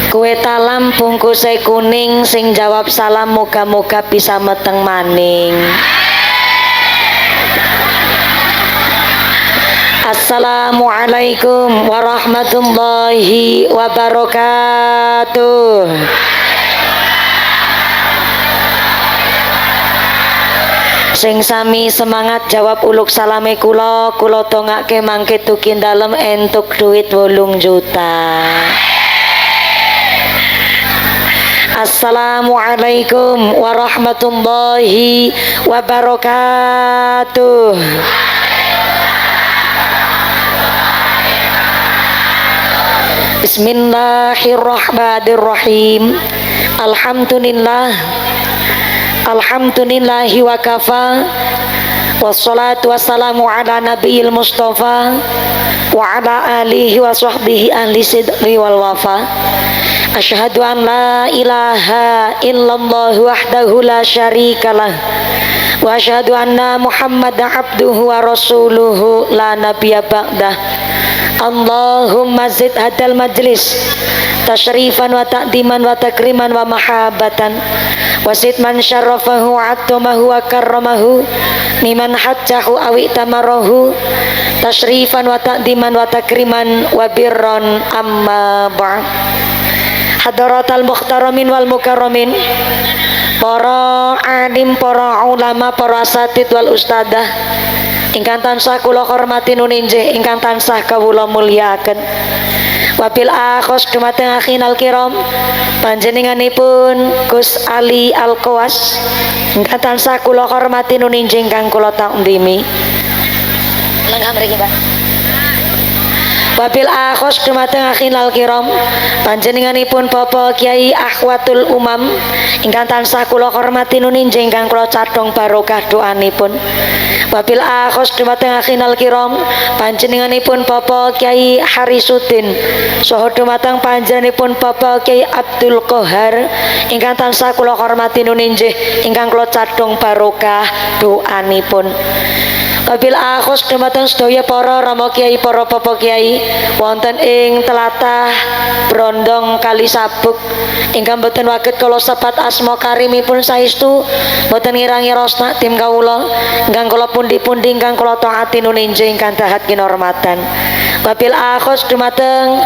Kue talam bungkusai kuning, sing jawab salam moga-moga bisa meteng maning. Assalamualaikum warahmatullahi wabarakatuh. Sing sami semangat jawab uluk salame kula tongake mangke tukin dalem entuk duit 8 juta. Assalamualaikum warahmatullahi wabarakatuh. Bismillahirrahmanirrahim. Alhamdulillahi wa kafa. Wassalatu wassalamu ala nabiyil mustafa wa ala alihi wa sahbihi ahli sidqi wal wafa. Asyhadu an la ilaha illallah wahdahu la syarikalah wa asyhadu anna Muhammadan abduhu wa rasuluhu la nabiyya ba'dah. Allahumma zid hadal majlis tasyrifan wa ta'diman wa takriman wa mahabatan wasid man syarrafahu wa attomahu wa karramahu miman hajjahu awi tamarahu tasyrifan wa ta'diman wa takriman wa birron amma ba'd. Hadaratal muhtaramin wal mukarramin, para alim, para ulama, para asatid wal ustadzah ingkang tansah kula hormati nuninjih, ingkang tansah kawula mulyakaken. Wabil akhos dumateng akhinal kiram panjenenganipun Gus Ali Al-Qawas ingkang tansah kula hormati nuninjih, ingkang kula takdimi. Lenggah mriki, Pak. Wabil akhos dumateng akhinal kiram panjenenganipun Bapak Kiai Akhwatul Umam ingkang tansah kula hormati nuninjih, ingkang kula cadhong barokah doanipun. Wabil akhos dumateng akhinal kiram panjenenganipun Bapak Kiai Harisuddin saha dumateng panjenenganipun Bapak Kiai Abdul Qahar ingkang tansah kula hormati nuninjih, ingkang kula cadhong barokah doanipun. Wabil akhos dumateng sedaya para rama kiai, para bapak kiai wonten ing tlatah Brondong Kalisabuk ingkang boten waget kula sebat asma karimipun saestu boten ngirangi rosna tim kawula ingkang kula pundi-pundi ingkang kula taati nuninjih, ingkang dahat kinurmatan. Wabil akhos dumateng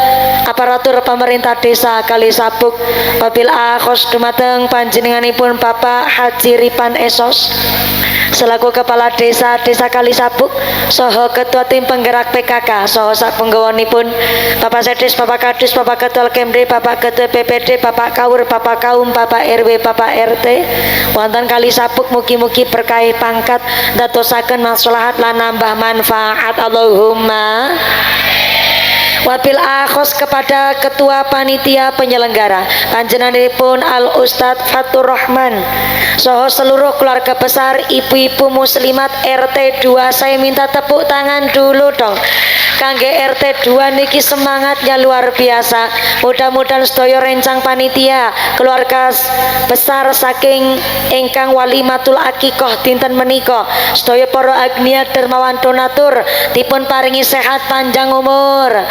aparatur pemerintah desa Kalisabuk. Wabil akhos dumateng panjenenganipun Bapak Haji Ripan Esos selaku kepala desa Kalisabuk saha ketua tim penggerak PKK saha sapenggawanipun Bapak Sedis, Bapak Kadis, Bapak Ketua Kemde, Bapak Ketua PPD, Bapak Kaur, Bapak Kaum, Bapak RW, Bapak RT wonten Kalisabuk mugi-mugi berkah pangkat dadosaken maslahat lan nambah manfaat. Allahumma. Wabil akhos kepada ketua panitia penyelenggara panjenenganipun Al Ustadz Fatur Rahman saha seluruh keluarga besar ibu-ibu muslimat RT 2. Saya minta tepuk tangan dulu dong kangge RT 2 niki, semangatnya luar biasa. Mudah-mudahan sedaya rencang panitia keluarga besar saking ingkang walimatul akikoh dinten menika sedaya para agnia dermawan donatur dipun paringi sehat panjang umur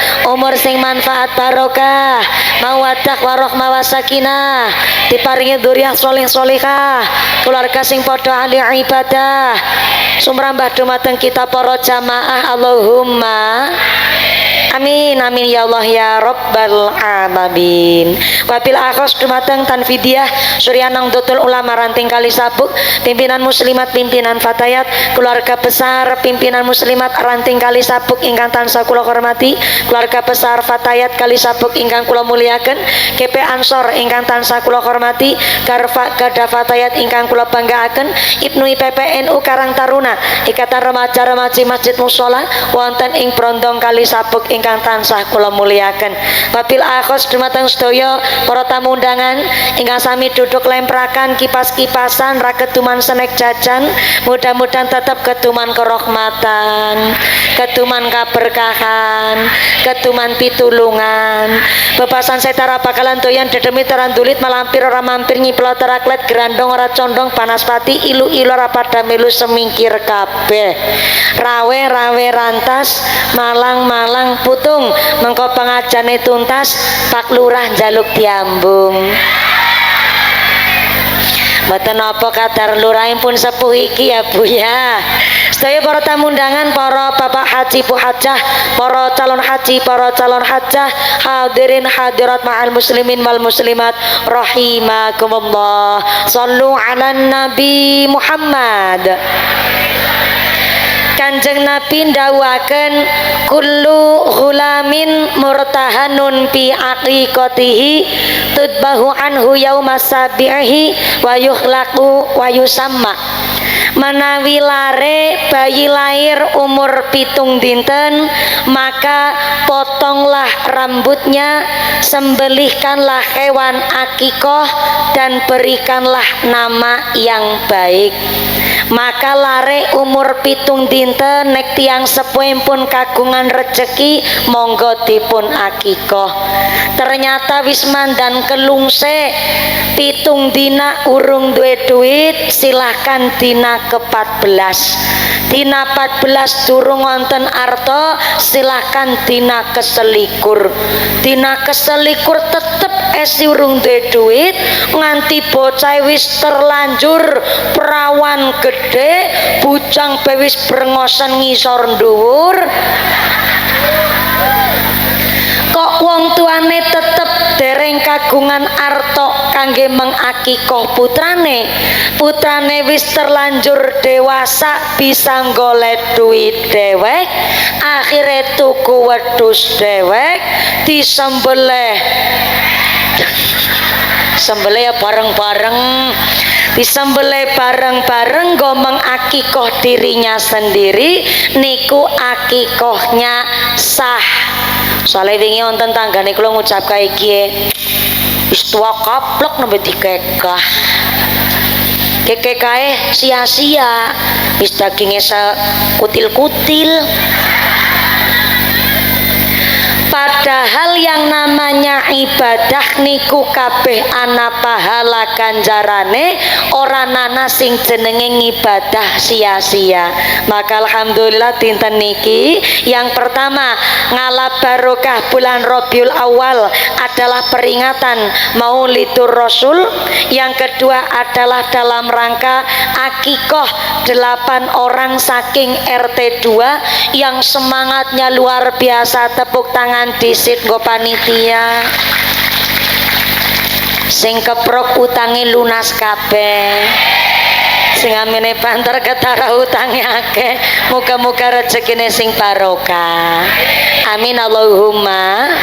sing manfaat barokah mawaddah warahmah wasakinah, diparingi dzurriyyah sholih sholihah, keluarga sing padha ahli ibadah sumrambah dumateng kita para jamaah. Allahumma amin amin ya Allah ya rabbal alamin. Wabil akhos dumateng Tanfidiyah Suryanang Dotul Ulama Ranting Kalisabuk, pimpinan muslimat, pimpinan fatayat, keluarga besar pimpinan muslimat Ranting Kalisabuk ingkang tansah kula hormati, keluarga besar fatayat Kalisabuk ingkang kula muliaken, GP Ansor ingkang tansah kula hormati, Garda Fatayat ingkang kula banggaaken, Ibnu IPPNU Karang Taruna, Ikatan Remaja-Remaji Masjid Mushola wonten ing Brondong Kalisabuk ingkang tansah kula muliaken. Wabil akhos dumateng sedaya para tamu undangan ingkang sami duduk lemprakan kipas-kipasan ra ketuman senek jajan, mudah-mudahan tetap ketuman kerahmatan, ketuman kaberkahan, ketuman pitulungan. Bebasan setara bakalan doyan dedemi terandulit malampir ora mampir nyiplo teraklet gerandong ora condong panaspati ilu-ilu ora pada melu semingkir kabeh, rawe-rawe rantas malang-malang putung mengko pengajane tuntas Pak Lurah njaluk diambung. Mboten napa kadar lurahipun sepuh iki ya Bu ya. Sedaya para tamu undangan, para Bapak Haji Bu Hajah, para calon haji, para calon hajah, hadirin hadirat ma'al muslimin wal muslimat rahimakumullah. Shallu 'alan Nabi Muhammad. Kanjeng Nabi ndawuhaken kullu ghulamin murtahanun fi aqiqatihi tudbahu anhu yauma sabihi wa yuhlaqu wa yusamma. Menawi lare bayi lahir umur 7 dinten, maka potonglah rambutnya, sembelihkanlah hewan akikoh dan berikanlah nama yang baik. Maka lare umur 7 dinten nek tiang sepuh pun kagungan rejeki monggo dipun akikoh. Ternyata wis mandan kelungse 7 dina urung duwe duit, silahkan dina ke-14. Dina 14 durung wonten arta, silahkan dina keselikur. Dina keselikur tetep esi urung duwe duit, nganti bocah wis terlanjur perawan gede, bujang bewis brengosen ngisor dhuwur, kok wong tuane tetep dereng kagungan arta kangge mengakikoh putrane. Putrane wis terlanjur dewasa, bisa golek duit dewek, akhire tuku wedhus dewek, disembelih ya bareng-bareng, disembelih bareng-bareng go mengakikoh dirinya sendiri, niku akikohnya sah. Soalnya wingi wonten tanggane kula ngucap kae iki wis tuwa kaplek nembe dikekah. Kekekae sia-sia, wis daginge sekutil-kutil. Padahal yang namanya ibadah niku kabeh ana pahala ganjarane, ora nana sing jenenge ibadah sia-sia. Maka alhamdulillah dinten niki yang pertama ngalap barokah bulan Rabiul Awal adalah peringatan Maulidur Rasul. Yang kedua adalah dalam rangka akikoh 8 orang saking RT 2 yang semangatnya luar biasa. Tepuk tangan disit go panitia sing keprok utange lunas kabeh, sing amene banter ketara utange akeh, muga-muga rezekine sing barokah, amin Allahumma.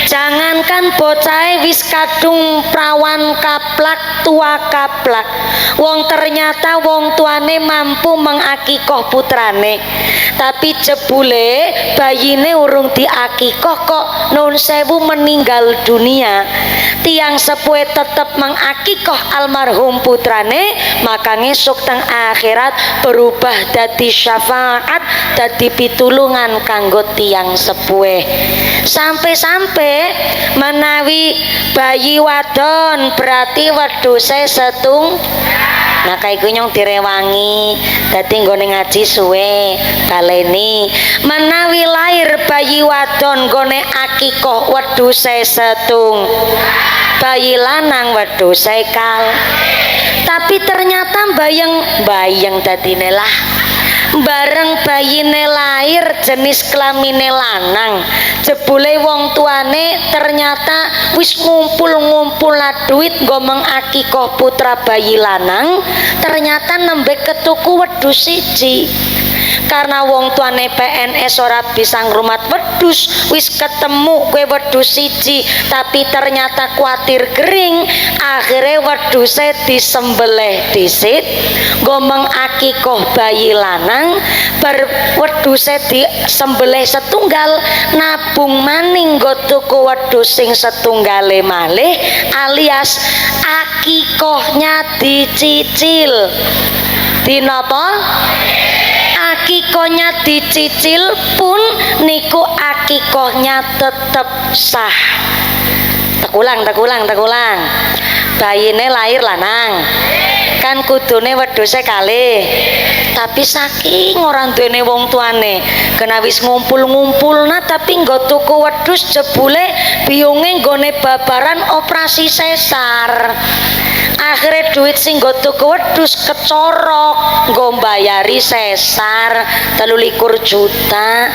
Jangankan bocah wis kadung prawan kaplak, tua kaplak, wong ternyata wong tuane mampu mengakikoh putrane, tapi jebule bayine urung diakikoh kok nun sewu meninggal dunia. Tiang sepuh tetep mengakikoh almarhum putrane, maka ngesuk teng akhirat berubah dadi syafaat, dadi pitulungan kanggo tiang sepuh. Sampai-sampai menawi bayi wadon berarti wedhuse setung. Nah kayak nyong direwangi dadi nggone ngaji suwe baleni. Menawi lahir bayi wadon nggone akikoh wedhuse setung, bayi lanang wedhuse kal. Tapi ternyata bayang dadine lah, bareng bayine lahir jenis kelamine lanang, jebule wong tuane ternyata wis ngumpul duit nggo mengakikoh putra bayi lanang, ternyata nembe ketuku wedhus siji. Karena wong tuane PNS ora bisa ngrumat wedhus, wis ketemu kue wedhus siji tapi ternyata kuatir gering, akhirnya wedhuse disembelih disit nggo mengakikoh bayi lanang, bar wedhuse disembelih setunggal, nabung maning nggo tuku wedhus sing setunggale malih, alias akikohnya dicicil. Dinapa? Akikohnya dicicil pun niku akikohnya tetep sah. Tekulang. Bayine lahir lanang, kan kudune wedhuse kalih. Tapi saking ora duwene wong tuane, kena wis ngumpul-ngumpulna tapi nggo tuku wedhus jebule biyunge nggone babaran operasi sesar. Akhirnya duit sing nggo tuku wedhus kecorok nggo mbayari sesar 23 juta.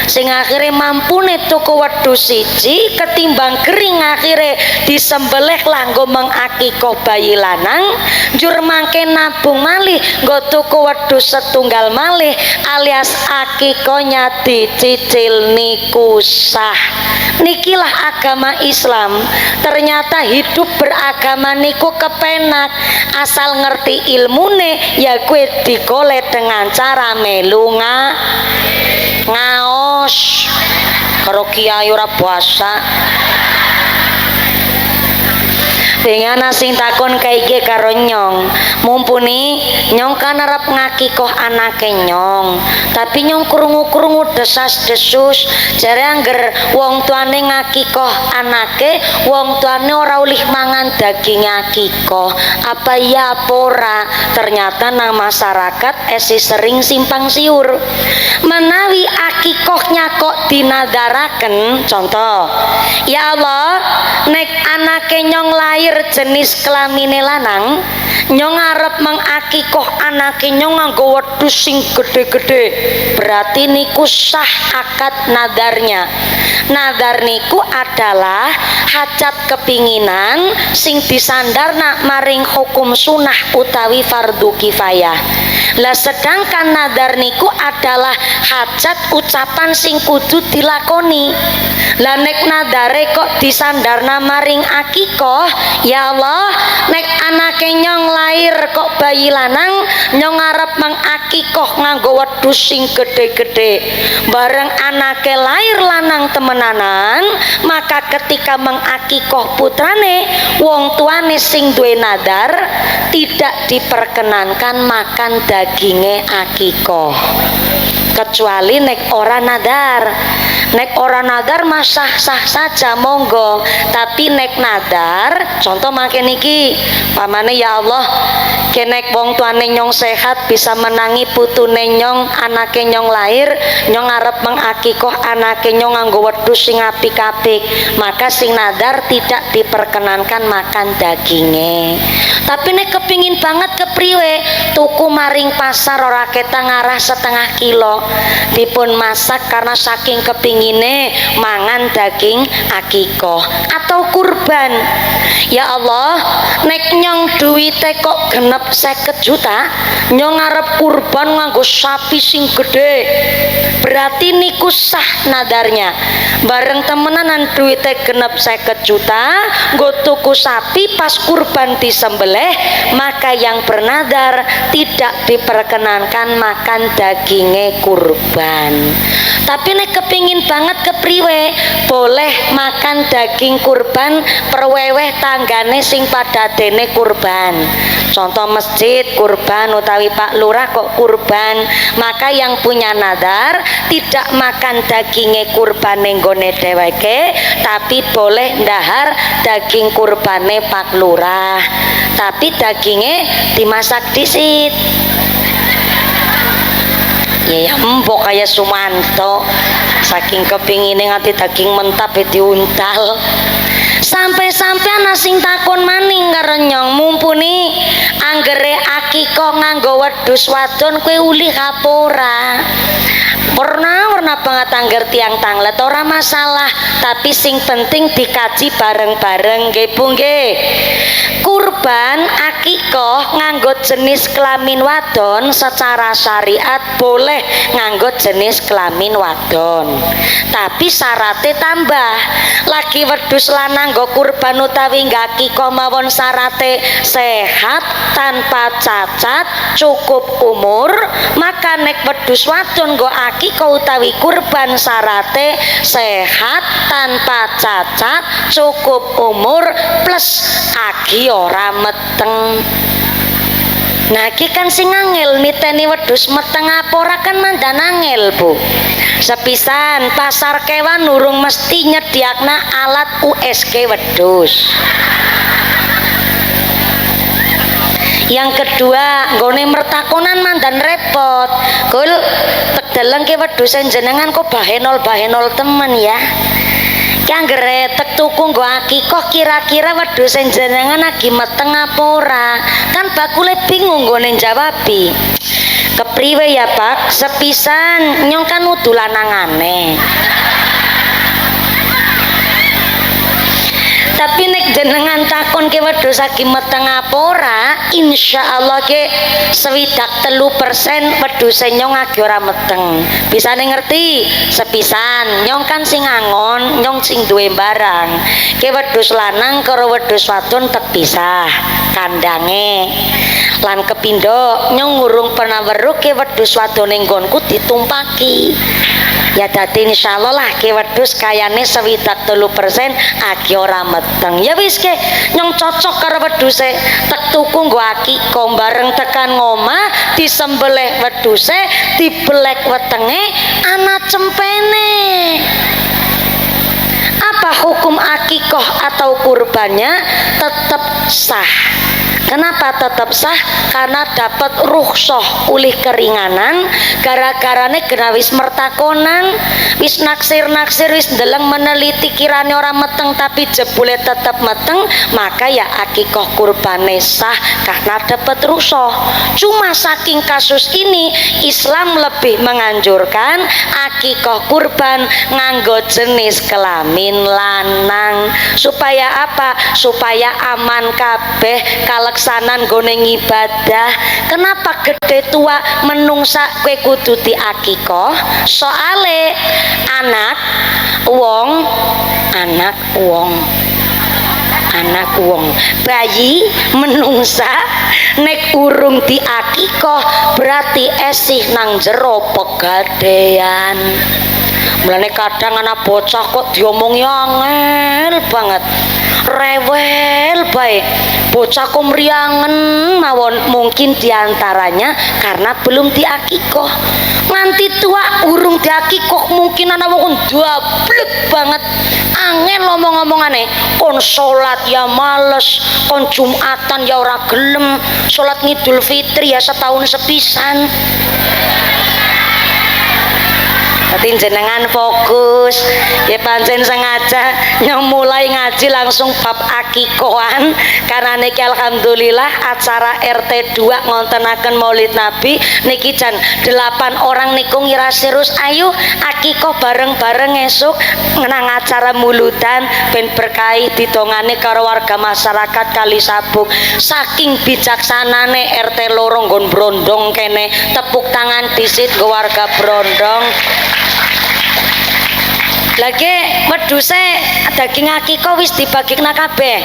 Sing akhirnya mampune tuku wedhus siji ketimbang kering akhirnya disembelih lah nggo mengakikoh bayi lanang, njur mangke nabung malih nggo tuku wedhus setunggal malih alias akikohnya dicicil niku sah. Nikilah agama Islam. Ternyata hidup beragama niku kepenak asal ngerti ilmune, ya kue digoleh dengan cara melu ngaos karo kiai ora basa. Dengan sing takon kaike karo nyong, mumpuni nyong kan arep ngakikoh anake nyong, tapi nyong krungu-krungu desas-desus jare angger wong tuane ngakikoh anake, wong tuane ora ulih mangan daging akikoh. Apa ya apa ora? Ternyata nang masyarakat esi sering simpang siur. Menawi akikohnya kok dinadaraken, contoh, ya Allah, nek anake nyong lahir jenis kelamine lanang, nyong arep mengakikoh anake nyong nganggo wedhus sing gede-gede, berarti niku sah akad nadarnya. Nadar niku adalah hajat kepinginan sing disandarna maring hukum sunnah utawi fardu kifayah. Lah sedangkan nadar niku adalah hajat ucapan sing kudu dilakoni. Lah nek nadare kok disandarna maring akikoh, ya Allah, nek anake nyong lahir kok bayi lanang, nyong arep mengakikoh nganggo wedhus sing gede-gede. Bareng anake lahir lanang temenanan, maka ketika mengakikoh putrane, wong tuane sing duwe nadar tidak diperkenankan makan daginge akikoh. Kecuali nek ora nadar. Nek ora nadar mah sah-sah saja monggo, tapi nek nadar, contoh mangke niki pamane ya Allah, kenek wong tuane nyong sehat bisa menangi putune nyong, anake nyong lahir, nyong arep mengakikoh anake nyong nganggo wedhus sing apik-apik, maka sing nadar tidak diperkenankan makan daginge. Tapi nek kepingin banget kepriwe, tuku maring pasar ora ketang ngarah setengah kilo, dipun masak karena saking kepingine mangan daging akikoh atau kurban. Ya Allah, nek nyong duwite kok genep 50 juta, nyong arep kurban nganggo sapi sing gede, berarti niku sah nadarnya. Bareng temenanan duwite genep 50 juta, nggo tuku sapi pas kurban disembelih, maka yang bernadar tidak diperkenankan makan daginge kurban. Tapi nek kepingin banget kepriwe, boleh makan daging kurban perweweh tanggane sing padadene kurban. Contoh masjid kurban utawi Pak Lurah kok kurban, maka yang punya nadar tidak makan daginge kurbane nggone dheweke, tapi boleh ndahar daging kurbane Pak Lurah, tapi daginge dimasak disit. Ya mbok kaya Sumanto saking kepingine nganti daging mentap diuntal. Sampai-sampai ana sing takon maning karo nyong, mumpuni anggere akikoh nganggo wedhus wadon kowe ulih apa ora? Warna banget angger tiang tanglet ora masalah, tapi sing penting dikaji bareng-bareng nggih Bu nggih. Kurban akikoh nganggo jenis kelamin wadon secara syariat boleh nganggo jenis kelamin wadon, tapi syaratnya tambah lagi wedhus lanang nggo kurban utawi ngakikoh mawon syaratnya sehat tanpa cacat cukup umur. Maka nek wedhus wadon nggo akikoh utawi kurban syaratnya sehat tanpa cacat cukup umur plus agi ora meteng. Nah iki kan sing angel niteni wedhus meteng apa ora kan mandan angel Bu. Sepisan pasar kewan urung mesti nyediakna alat USG wedhus. Yang kedua, nggone mertakonan mandan repot. Kul tek deleng ki wedhus jenengan kok bahenol temen ya. Ki anggere tek tuku nggo akikoh kira-kira wedhus jenengan lagi meteng apa ora? Kan bakule bingung nggone jawabi. Kepriwe ya Pak? Sepisan nyong kan udu lanangane. Tapi nek jenengan takon ke wedhus lagi meteng apa ora, insyaallah ke 23% wedhus nyong lagi ora meteng. Bisa ngerti sepisan nyong kan sing angon, nyong sing duwe barang. Ke wedhus lanang karo wedhus wadon tek pisah kandange. Lan kepindo nyong ngurung pernah weruh ke wedhus wadone nggonku ditumpaki. Ya dadi insyaallah lah ke wedhus kayane 23% agi ora meteng. Ya wis ke nyong cocok karo wedhuse tek tuku nggo akikoh bareng tekan ngomah disembelih wedhuse dibelek wetenge ana cempene. Apa hukum akikoh atau kurbannya? Tetap sah. Kenapa tetap sah? Karena dapat rukhsah ulih keringanan gara-garane kena wis mertakonan, wis naksir wis ndeleng meneliti kirane ora meteng tapi jebule tetap meteng, maka ya akikoh kurbane sah karena dapat rukhsah. Cuma saking kasus ini Islam lebih menganjurkan akikoh kurban nganggo jenis kelamin lanang. Supaya apa? Supaya aman kabeh kaleksanan gone ibadah. Kenapa gede tua menungsa kue kudu diakikoh? Soale anak wong bayi menungsa nek urung diakikoh berarti esih nang jero pegadean. Mulane kadang anak bocah kok diomongi angel banget, rewel bae, bocah kok mriangen mawon. Mungkin diantaranya karena belum diakikoh. Nganti tua urung diakikoh mungkin anak wong dablek banget, angel ngomong-ngomongane. Kon salat ya males, kon Jumatan ya ora gelem, salat Ngidul Fitri ya setahun sepisan. Tapi jenengan fokus ya, pancen sengaja nyong mulai ngaji langsung bab akikohan karena niki alhamdulillah acara RT 2 ngontenaken Maulid Nabi niki jan 8 orang niku ngira serius. Ayo akikoh bareng-bareng esuk ngenang acara muludan ben berkahi ditongane karo warga masyarakat Kali Sabuk. Saking bijaksanane RT loro nggon brondong kene, tepuk tangan disit ke warga brondong. Lagi wedhuse daging akikoh wis dibagikna kabeh.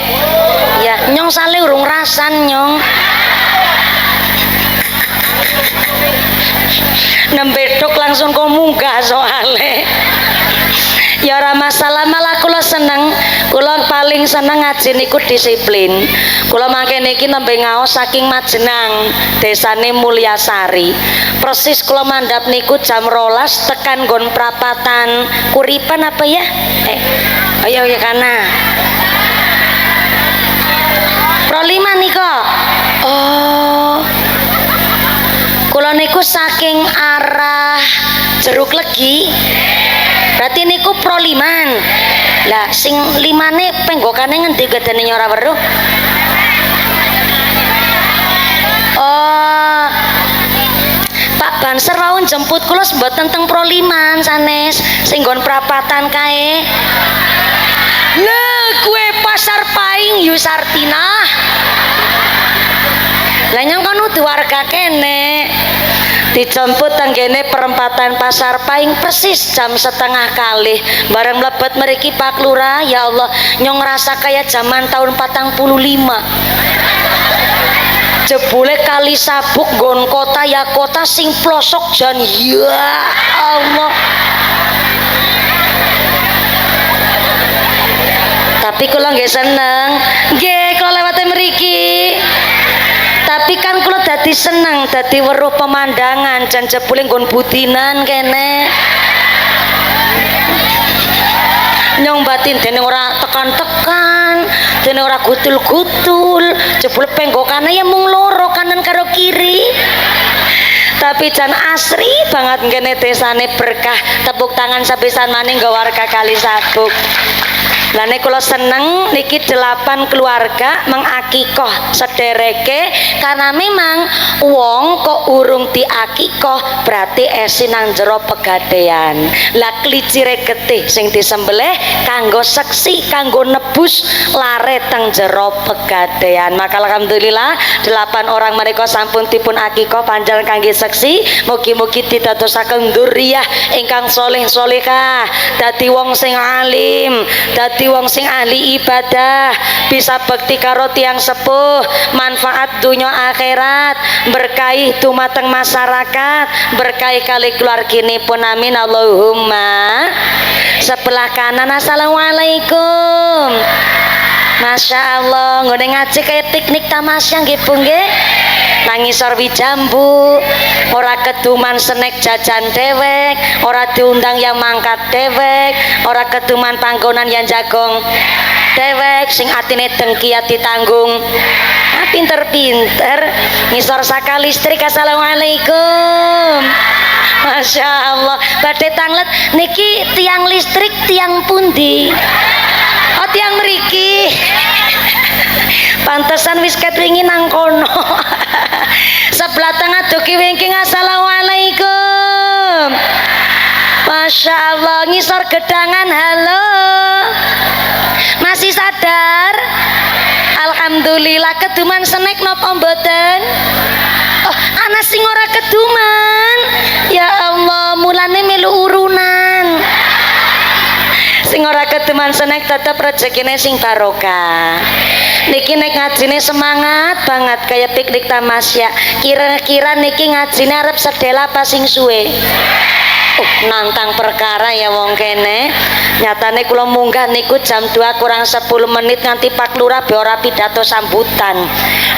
Ya, nyong sale urung rasan nyong. Nembedok langsung kok munggah soale. Ya ora masalah, malah kula seneng. Kula paling seneng ngaji niku disiplin. Kula mangke niki nembe ngaos saking Majenang, desane Mulyasari. Persis kula mandhap niku jam 12 tekan nggon prapatan Kuripan apa ya? Ayo ya kana. Pro 5 nika. Oh. Kula niku saking arah Jeruk Legi. Berarti niku pro 5. Lah sing 5-ne penggokane ngendi gedene ora weruh? Oh. Pak Banser rawon jemput kula mboten teng pro 5 sanes sing nggon prapatan kae. Lah kue Pasar Paing Yusartina. Lah nyong kan udah warga kene. Dijemput tenggene perempatan Pasar Paing persis jam 3:30 bareng mlebet mriki Pak Lurah. Ya Allah nyong ngerasa kayak zaman tahun 45. Jebule Kali Sabuk nggon kota ya kota sing plosok jan ya Allah. Tapi kula nggih seneng nggih kula lewat mriki. Tapi kan kula dadi seneng, dadi weruh pemandangan jan jebule nggon budinan kene. Nyong batin dene ora tekan-tekan, dene kene ora gutul-gutul, jebul penggokane ya mung loro kanan karo kiri. Tapi jan asri banget kene desane berkah. Tepuk tangan sepisan maning nggo warga Kali Sabuk. Lah nek kula seneng niki 8 keluarga mengakikoh sedereke karena memang wong kok urung diakikoh berarti esi nang jero pegadaian. Lah klicire getih sing disembelih kanggo seksi kanggo nebus lare teng jero pegadaian. Maka alhamdulillah 8 orang mereka sampun dipun akikoh panjenengan kangge seksi. Mugi-mugi ditadosaken dzurriyyah ingkang saleh salehah, dadi wong sing alim, dadi wong sing ahli ibadah, bisa bekti karo tiyang sepuh, manfaat dunya akhirat, berkahi dumateng masyarakat, berkahi kali keluarginipun, amin Allahumma. Sebelah kanan assalamualaikum. Masya Allah, ngene ngaji kayak piknik tamasya nggih Bu nggih. Nang ngisor Wijambu, ora keduman senek jajan dewek, ora diundang yang mangkat dewek, ora keduman panggonan yang jagong dewek, sing atine dengki ati tanggung. Pinter-pinter ngisor saka listrik. Assalamualaikum. Masya Allah, badhe tanglet niki tiang listrik tiang pundi? Oh tiang mriki. Pantesan wis ketringi nang kono. Sebelah tengah duki wingking assalamualaikum. Masya Allah, ngisor gedangan halo. Masih sadar? Alhamdulillah. Keduman senek napa mboten? Oh, ana sing ora keduman. Ya Allah, mulane melu urunan. Sing ora keduman senek tetep rezekine sing barokah. Niki nek ngajine semangat banget kayak piknik tamasya. Kira-kira niki ngajine arep sedela apa sing suwe? Nantang perkara ya wong kene. Nyatane kula munggah niku jam 2 kurang 10 menit nganti Pak Lurah be ora pidato sambutan.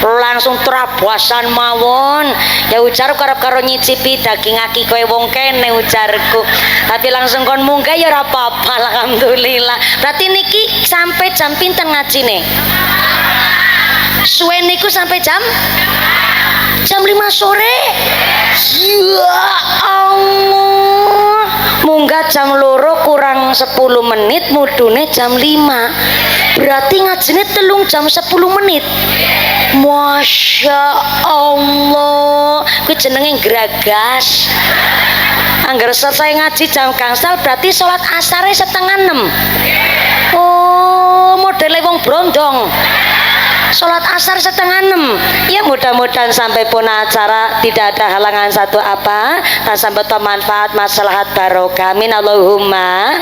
Langsung trabasan mawon. Ya ujar karo nyicipi daging aki kowe wong kene ujarku. Tapi langsung kon munggah ya ora apa-apa alhamdulillah. Berarti niki sampai jam pinten ngajine? Suwe niku sampai jam 5 sore. Ya Allah, munggah jam 2 kurang 10 menit, mudune jam 5. Berarti ngajine 3 jam 10 menit. Masya Allah, kuwi jenenge gragas. Angger selesai ngaji jam gangsal berarti sholat asare 5:30. Oh, modele wong brondong. Sholat asar 5:30. Ya mudah-mudahan sampai pun acara tidak ada halangan satu apa, sampai manfaat maslahat barokah. Amin Allahumma.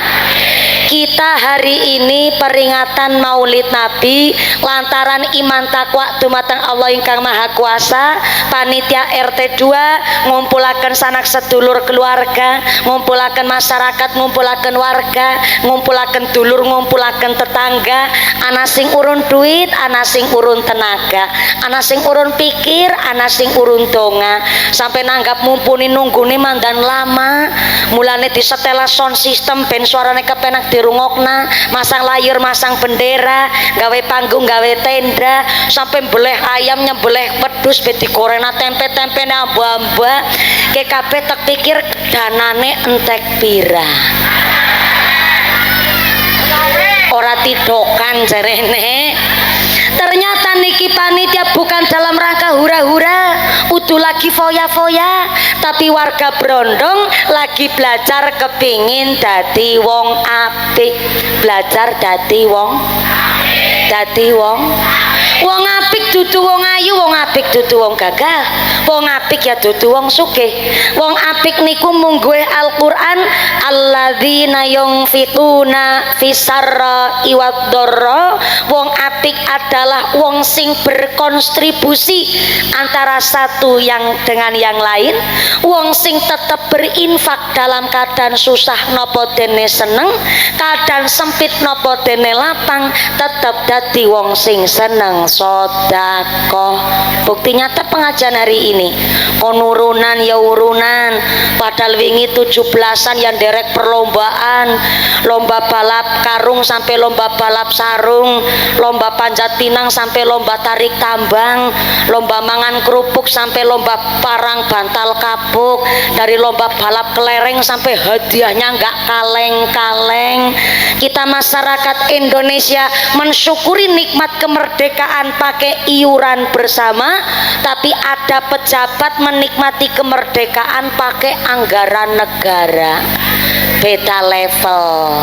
Kita hari ini peringatan Maulid Nabi lantaran iman takwa dumateng Allah ingkang Maha Kuasa. Panitia RT 2 ngumpulaken sanak sedulur keluarga, ngumpulaken masyarakat, ngumpulaken warga, ngumpulaken dulur, ngumpulaken tetangga. Ana sing urun duit, ana sing urun tenaga, ana sing urun pikir, ana sing urun donga. Sampai nanggap mumpuni nunggune mandan lama. Mulane disetela sound system ben suarane kepenak dirungokna, masang layar, masang bendera, gawe panggung, gawe tenda, sampai beleh ayam, nyembelih pedus, beti korena tempe-tempe amba-amba. Ke kabeh tak pikir danane entek pira. Ora tidokan jarene. Ternyata niki panitia bukan dalam rangka hura-hura, udah lagi foya-foya, tapi warga Brondong lagi belajar kepingin dadi wong apik, belajar dadi wong wong apik dudu wong ayu, wong apik dudu wong gagah, wong apik ya dudu wong sugih. Wong apik niku mungguhe Al-Qur'an, alladzina yunfiquna fisarra iwaddarra. Wong apik adalah wong sing berkontribusi antara satu yang dengan yang lain, wong sing tetap berinfak dalam keadaan susah nopo dene seneng, keadaan sempit nopo dene lapang, tetap dadi wong sing seneng sedekah. Bukti nyata pengajian hari ini. Kon urunan ya urunan, padahal wingi 17-an yang derek perlombaan, lomba balap karung sampai lomba balap sarung, lomba panjat pinang sampai lomba tarik tambang, lomba mangan kerupuk sampai lomba parang bantal kapuk, dari lomba balap kelereng sampai hadiahnya nggak kaleng-kaleng. Kita masyarakat Indonesia mensyukuri nikmat kemerdekaan pakai iuran bersama, tapi ada pejabat menikmati kemerdekaan pakai anggaran negara. Beda level.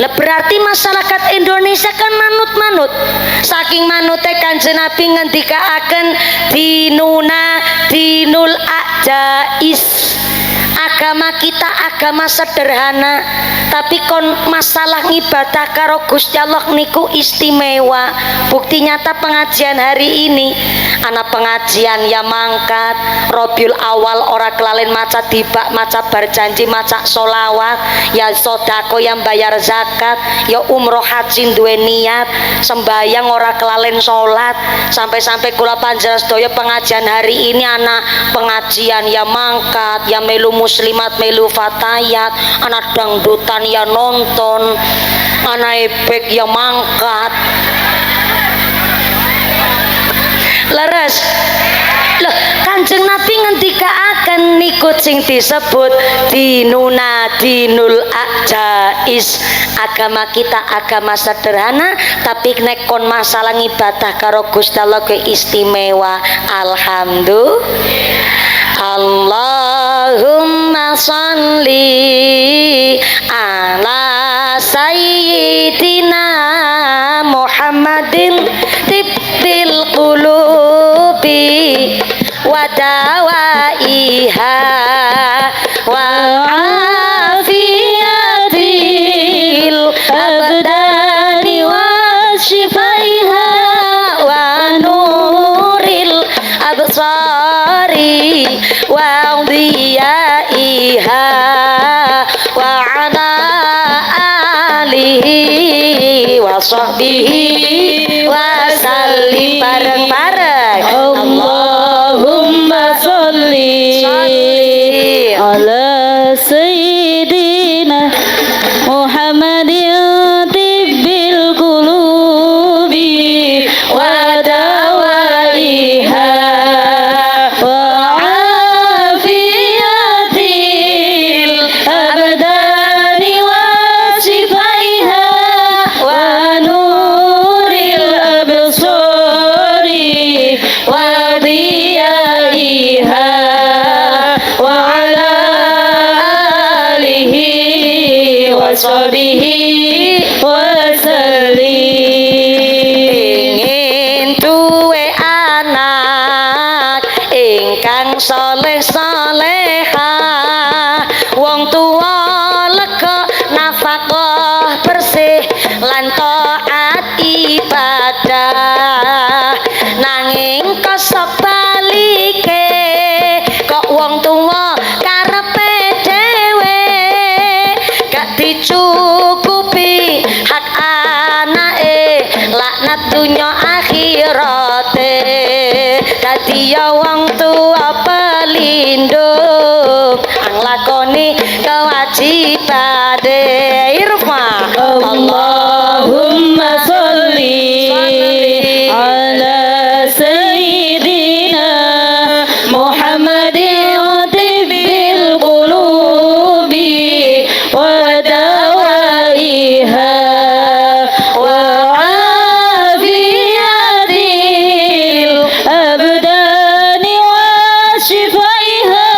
Lah berarti masyarakat Indonesia kan manut-manut. Saking manute Kanjeng Nabi ngendikaaken dinul ajais. Agama kita agama sederhana, tapi kon masalah ibadah karo Gusti Allah niku istimewa. Bukti nyata pengajian hari ini, anak pengajian ya mangkat Robiul Awal ora kelalen maca dibak, maca berjanji, maca solawat, ya sodako yang bayar zakat, ya umroh haji duwe niat, sembayang ora kelalen sholat, sampai-sampai kula panjenengan sedaya pengajian hari ini anak pengajian ya mangkat, ya melu muslimat melu fatayat, anak dangdutan ya nonton, anak ebek ya mangkat. Leres loh, Kanjeng Nabi ngendikaaken niku sing disebut dinul ajais. Agama kita agama sederhana, tapi nek kon masalah ibadah karo Gusti Allah ke istimewa. Alhamdulillah. Allahumma sholli ala sayyidina Muhammadin tibbil qulubi wa dawaiha wa afiyatil abdani wa shifaiha wa nuril absari wa dhiyaiha wa ala alihi wa sahbihi wa sallim. Bareng-bareng Allahumma sholli ala sayyidina Muhammadin tibbil qulubi wa dawaiha wa afiyatil abdani wa shifaiha wa nuril absari wa dhiyaiha wa ala alihi wa sahbihi wa sallim. Ingin duwe anak ingkang soleh soleha, wong tuwa lega nafkah bersih lan taat ibadah. Nanging kosok balike kok wong tuwa karepe dhewe gak dicukupi hak anake, laknat dunya akhirate. Dadi ya wong tuwa pelindung nglakoni kewajibane. Irfa Allahumma sholli ala sayyidina Muhammadin tibbil qulubi wa dawaiha wa afiyatil abdani wa shifaiha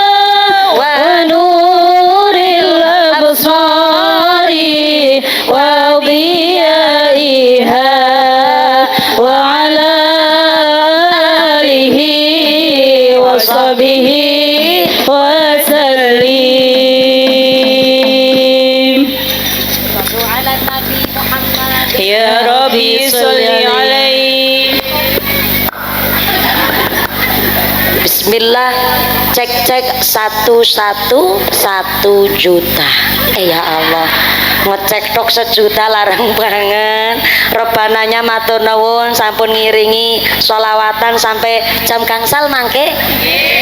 wa nuril absari wa dhiyaiha wa ala alihi wa sahbihi wa sallim. ala Nabi Muhammad. Ya Rabbi sholli alaihi. Bismillah, cek 111 juta. Ya Allah, ngecek tok sejuta larang banget. Rebananya matur nuwun sampun ngiringi sholawatan sampai jam gangsal mangke.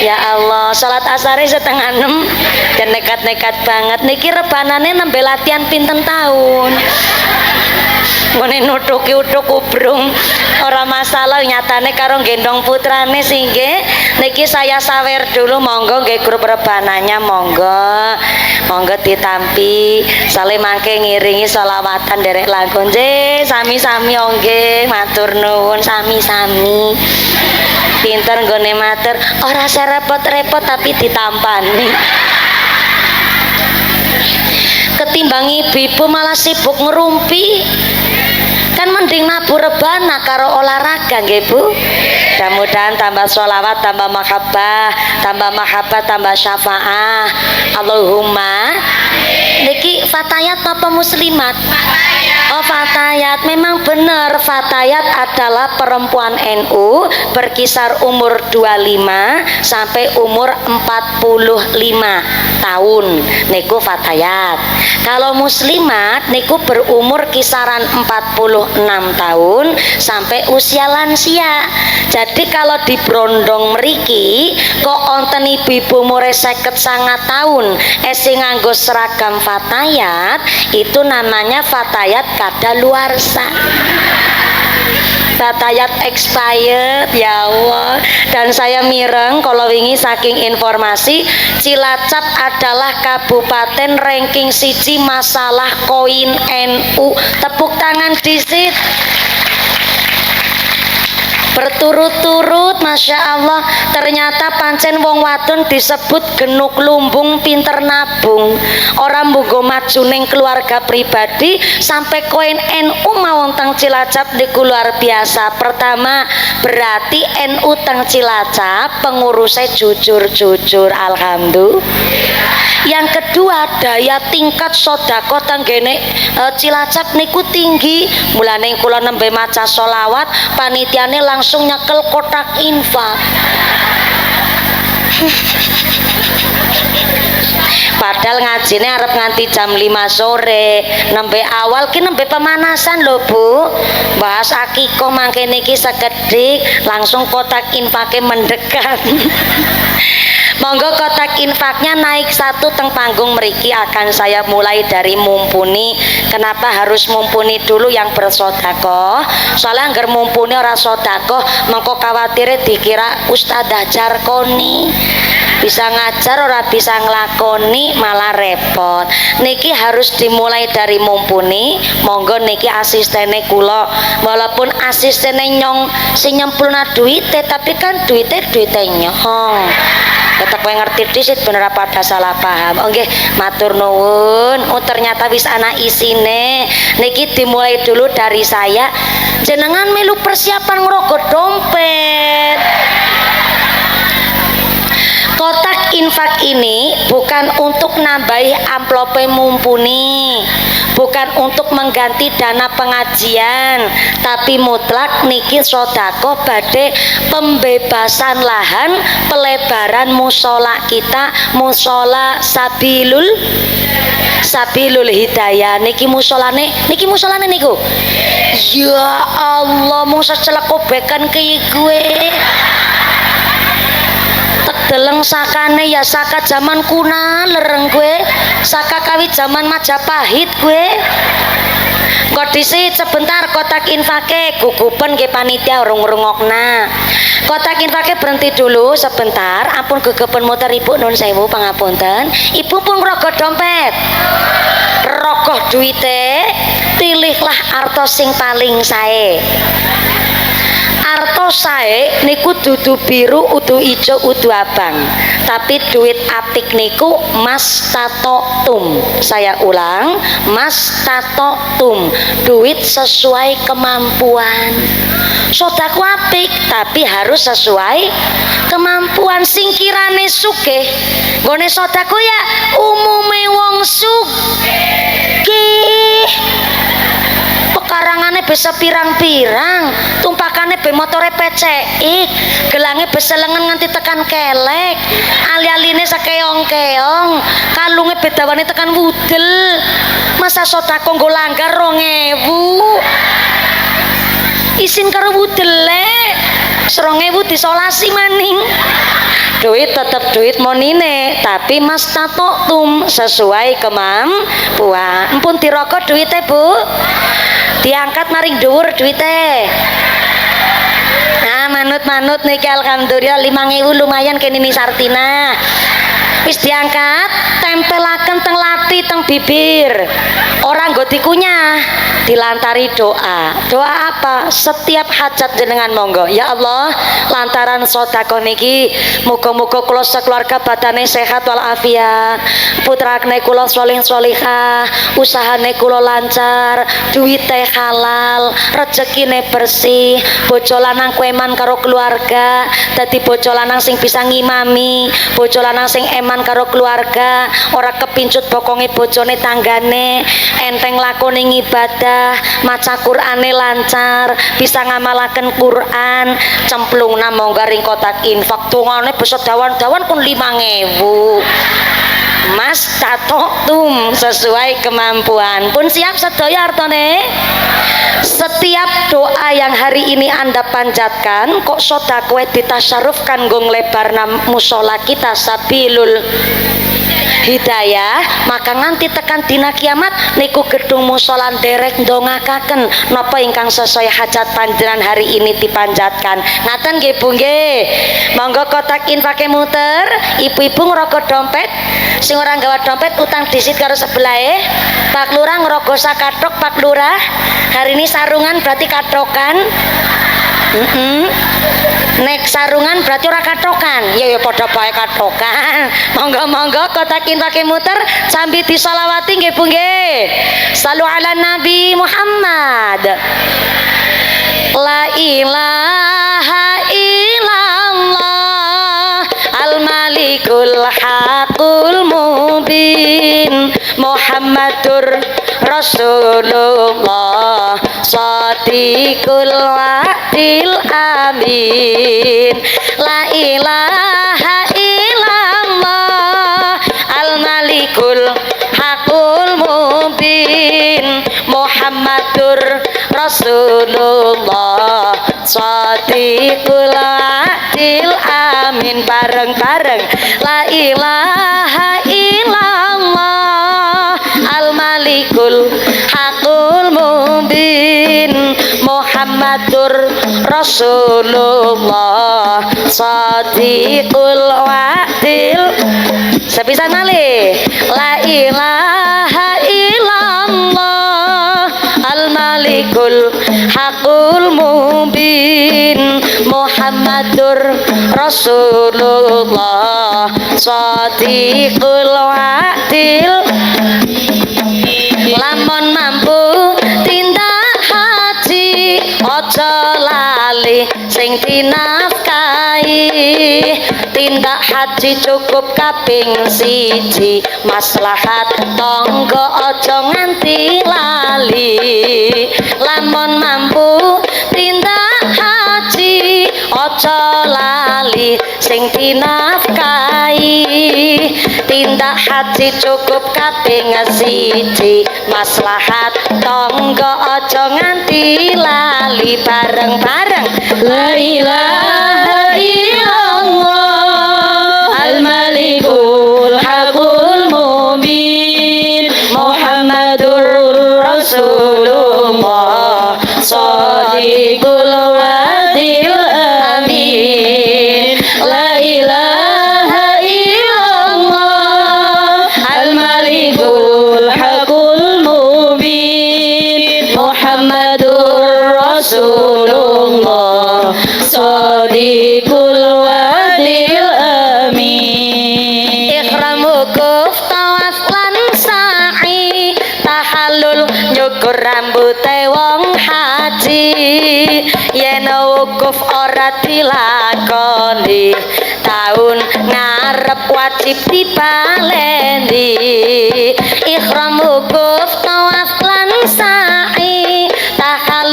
Ya Allah, salat asare 5:30 dan nekat-nekat banget niki rebanane nembe latihan pinten tahun. Ngene nutuki utuk ubrung ora masalah, nyatane karo gendong putrane sih nggih. Niki saya sawer dulu, monggo nggih grup rebananya, monggo ditampi sale mangke ngiringi sholawatan derek langkung nggih sami-sami nggih matur nuwun sami-sami. Pinter nggone matur, ora serepot-repot tapi ditampani. Ketimbang ibu malah sibuk ngerumpi, kan mending nabur rebana karo olahraga nggih Bu. Mudah-mudahan tambah sholawat, tambah mahabbah, tambah syafaah. Allahumma. Niki fatayat apa muslimat? Oh fatayat, memang benar fatayat adalah perempuan NU berkisar umur 25 sampai umur 45 tahun niku fatayat. Kalau muslimat niku berumur kisaran 46 tahun sampai usia lansia. Jadi kalau di Brondong mriki kok onten ibu-ibu umure 59 tahun sing nganggo seragam fatayat, itu namanya fatayat kadaluarsa. Fatayat expired, ya Allah. Dan saya mireng kalau wingi saking informasi, Cilacap adalah kabupaten ranking 1 masalah koin NU. Tepuk tangan disit. Berturut-turut, Masya Allah. Ternyata pancen wong wadon disebut genuk lumbung pinter nabung. Orang mbugo maju ning keluarga pribadi sampai koin NU mawon teng Cilacap niku luar biasa. Pertama, berarti NU teng Cilacap pengurusnya jujur-jujur, alhamdulillah. Yang kedua, daya tingkat sodako tenggene Cilacap niku tinggi. Mulane kula nembe maca sholawat, panitiane langsung nyekel kotak infak. Padahal ngajine arep nganti jam 5 sore. Nembe awal ki nembe pemanasan lho Bu. Bahas akikoh mangke niki sekedhik langsung kotak infake mendekat. Monggo kotak infaknya naik 1 teng panggung mriki akan saya mulai dari mumpuni. Kenapa harus mumpuni dulu yang bersodakoh? Soalnya anggar mumpuni ora sodakoh, mengko kawatire dikira Ustadzah Jarkoni. Bisa ngajar ora bisa nglakoni malah repot. Niki harus dimulai dari mumpuni. Monggo niki asistene kula, walaupun asistene nyong sing nyempluna duite, tapi kan duite nyong. Tetep ngerti disit bener apa ada salah paham. Nggih, matur nuwun. Oh ternyata wis ana isine. Niki dimulai dulu dari saya. Jenengan melu persiapan ngrogot dompet. Kotak infak ini bukan untuk nambahi amplope mumpuni, bukan untuk mengganti dana pengajian, tapi mutlak niki sodako badhe pembebasan lahan, pelebaran musola kita, musola sabilul hidayah. Niki musolane niku. Ya Allah, mung secelek kobekan ki gue. Deleng sakane ya saka zaman kuna lereng gue, saka kawit zaman Majapahit gue. Kodisi sebentar kotak infake gugupen ke panitia urung-urungokna. Kotak infake berhenti dulu sebentar, ampun gegepen muter ibu nun sewu pangapunten. Ibu pun rogoh dompet, rogoh duite, pilihlah arto sing paling sae. Arto sae niku dudu biru, udu ijo, udu abang, tapi duit apik niku mas tato tum. Saya ulang, mas tato tum, duit sesuai kemampuan. Sodaku apik tapi harus sesuai kemampuan. Singkirane sugih nggone sodaku ya umume wong sugih. Pekarangan tumpakane bisa pirang-pirang, tumpakane be motore pecek, gelange bisa lengan nganti tekan kelek, ali-aline sakeong-keong, kalunge bedawane tekan wudel. Masa sedekah nggo langgar 2000. Isin karo wudele 2000 disolasi maning. Duit tetap duit monine, tapi mas tatok sesuai kemampuan. Empun dirokok duitnya bu, diangkat maring dhuwur duitnya. Nah manut niki alhamdulillah 5.000 lumayan kene ni Sartina. Wis diangkat, tempelaken teng lati teng bibir. Orang nggo dikunyah, dilantari doa. Doa apa? Setiap hajat jenengan monggo. Ya Allah, lantaran sedekah niki muga-muga kula sekeluarga badane sehat wal afiat. Putrane kula saleh salihah, usahane kula lancar, duwite halal, rezekine bersih, bojo lanang kueman karo keluarga, dadi bojo lanang sing bisa ngimami, bojo lanang sing eman karo keluarga, ora kepincut bokonge bojone tanggane, enteng lakone ibadah, maca Qur'ane lancar, bisa ngamalaken Qur'an, cemplungna monggo ring kotak infak, tungane bisa dawan-dawan pun 5.000. Mas tatok sesuai kemampuan. Pun siap sedaya artone? Setiap doa yang hari ini Anda panjatkan kok sedekah ditasyarufkan nggo nglebarna mushola kita sabilul hidayah, maka nganti tekan dina kiamat niku gedung mushola derek ndongakaken napa ingkang sesuai hajat panjenengan hari ini dipanjatkan. Ngaten nggih Bu nggih. Monggo kotak infake muter, ibu-ibu ngrokok dompet, sing ora nggawa dompet utang disit karo sebelahe. Pak Lurah ngrokok sakathok, Pak Lurah. Hari ini sarungan berarti katokan. Nek sarungan berarti ora katokan. Ya padha bae katokan. Monggo-monggo kotakin pakai muter sambil disolawati nggih Bu nggih. Shallu ala Nabi Muhammad. La ilaha illallah al-malikul haqul mubin Muhammadur Rasulullah Shadiqul wa'dil amin. La ilaha illallah al-malikul haqul mubin Muhammadur Rasulullah Shadiqul wa'dil amin. Bareng-bareng la ilaha illallah al-malikul haqul mubin Muhammadur Rasulullah Shadiqul wa'dil. Sepisan malih la ilaha illallah al-malikul haqul mubin Muhammadur Rasulullah Shadiqul wa'dil. Lamun mampu tindak haji ojo lali sing dinafkahi. Tindak haji cukup kaping 1, maslahat tangga ojo nganti lali. Lamun mampu tindak haji ojo lali sing dinafkahi. Tindak haji cukup kaping 1, maslahat tangga ojo nganti lali. Bareng-bareng la ilaha illallah al-malikul haqul mubin Muhammadur Rasulullah Shadiqul wa'dil amin. La ilaha illallah al-malikul haqul mubin Muhammadur Rasulullah Shadiqul wa'dil amin. Ihram wukuf tawaf lan sa'i, tahallul nyukur rambute wong haji. Yen wukuf ora dilakoni, taun ngarep wajib dibaleni. Ihram wukuf tawaf lan sa'i, tahallul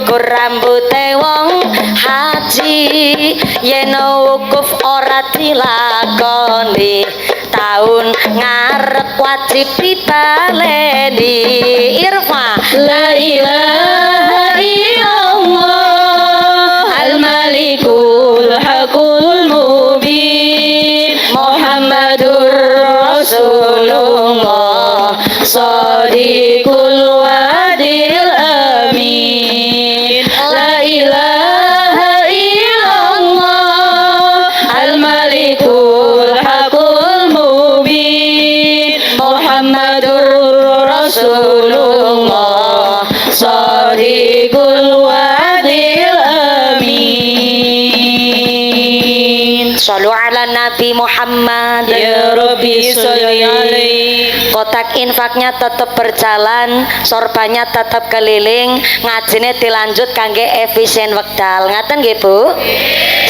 cukur rambute wong haji yen wukuf ora dilakoni taun ngarep wajib dibaleni irfa La ilaha illallah al-malikul hakul mubin Muhammadur Rasulullah Sadiqul wadil amin La ilaha illallah al-malikul hakul mubin Muhammadur Rasulullah Sadiqul wadil amin Shallu ala Nabi Muhammad. Ya Rabbi sholli alaihi. Kotak infaknya tetap berjalan, sorbannya tetap keliling, ngajine dilanjut kangge efisien wekdal. Ngaten nggih Bu?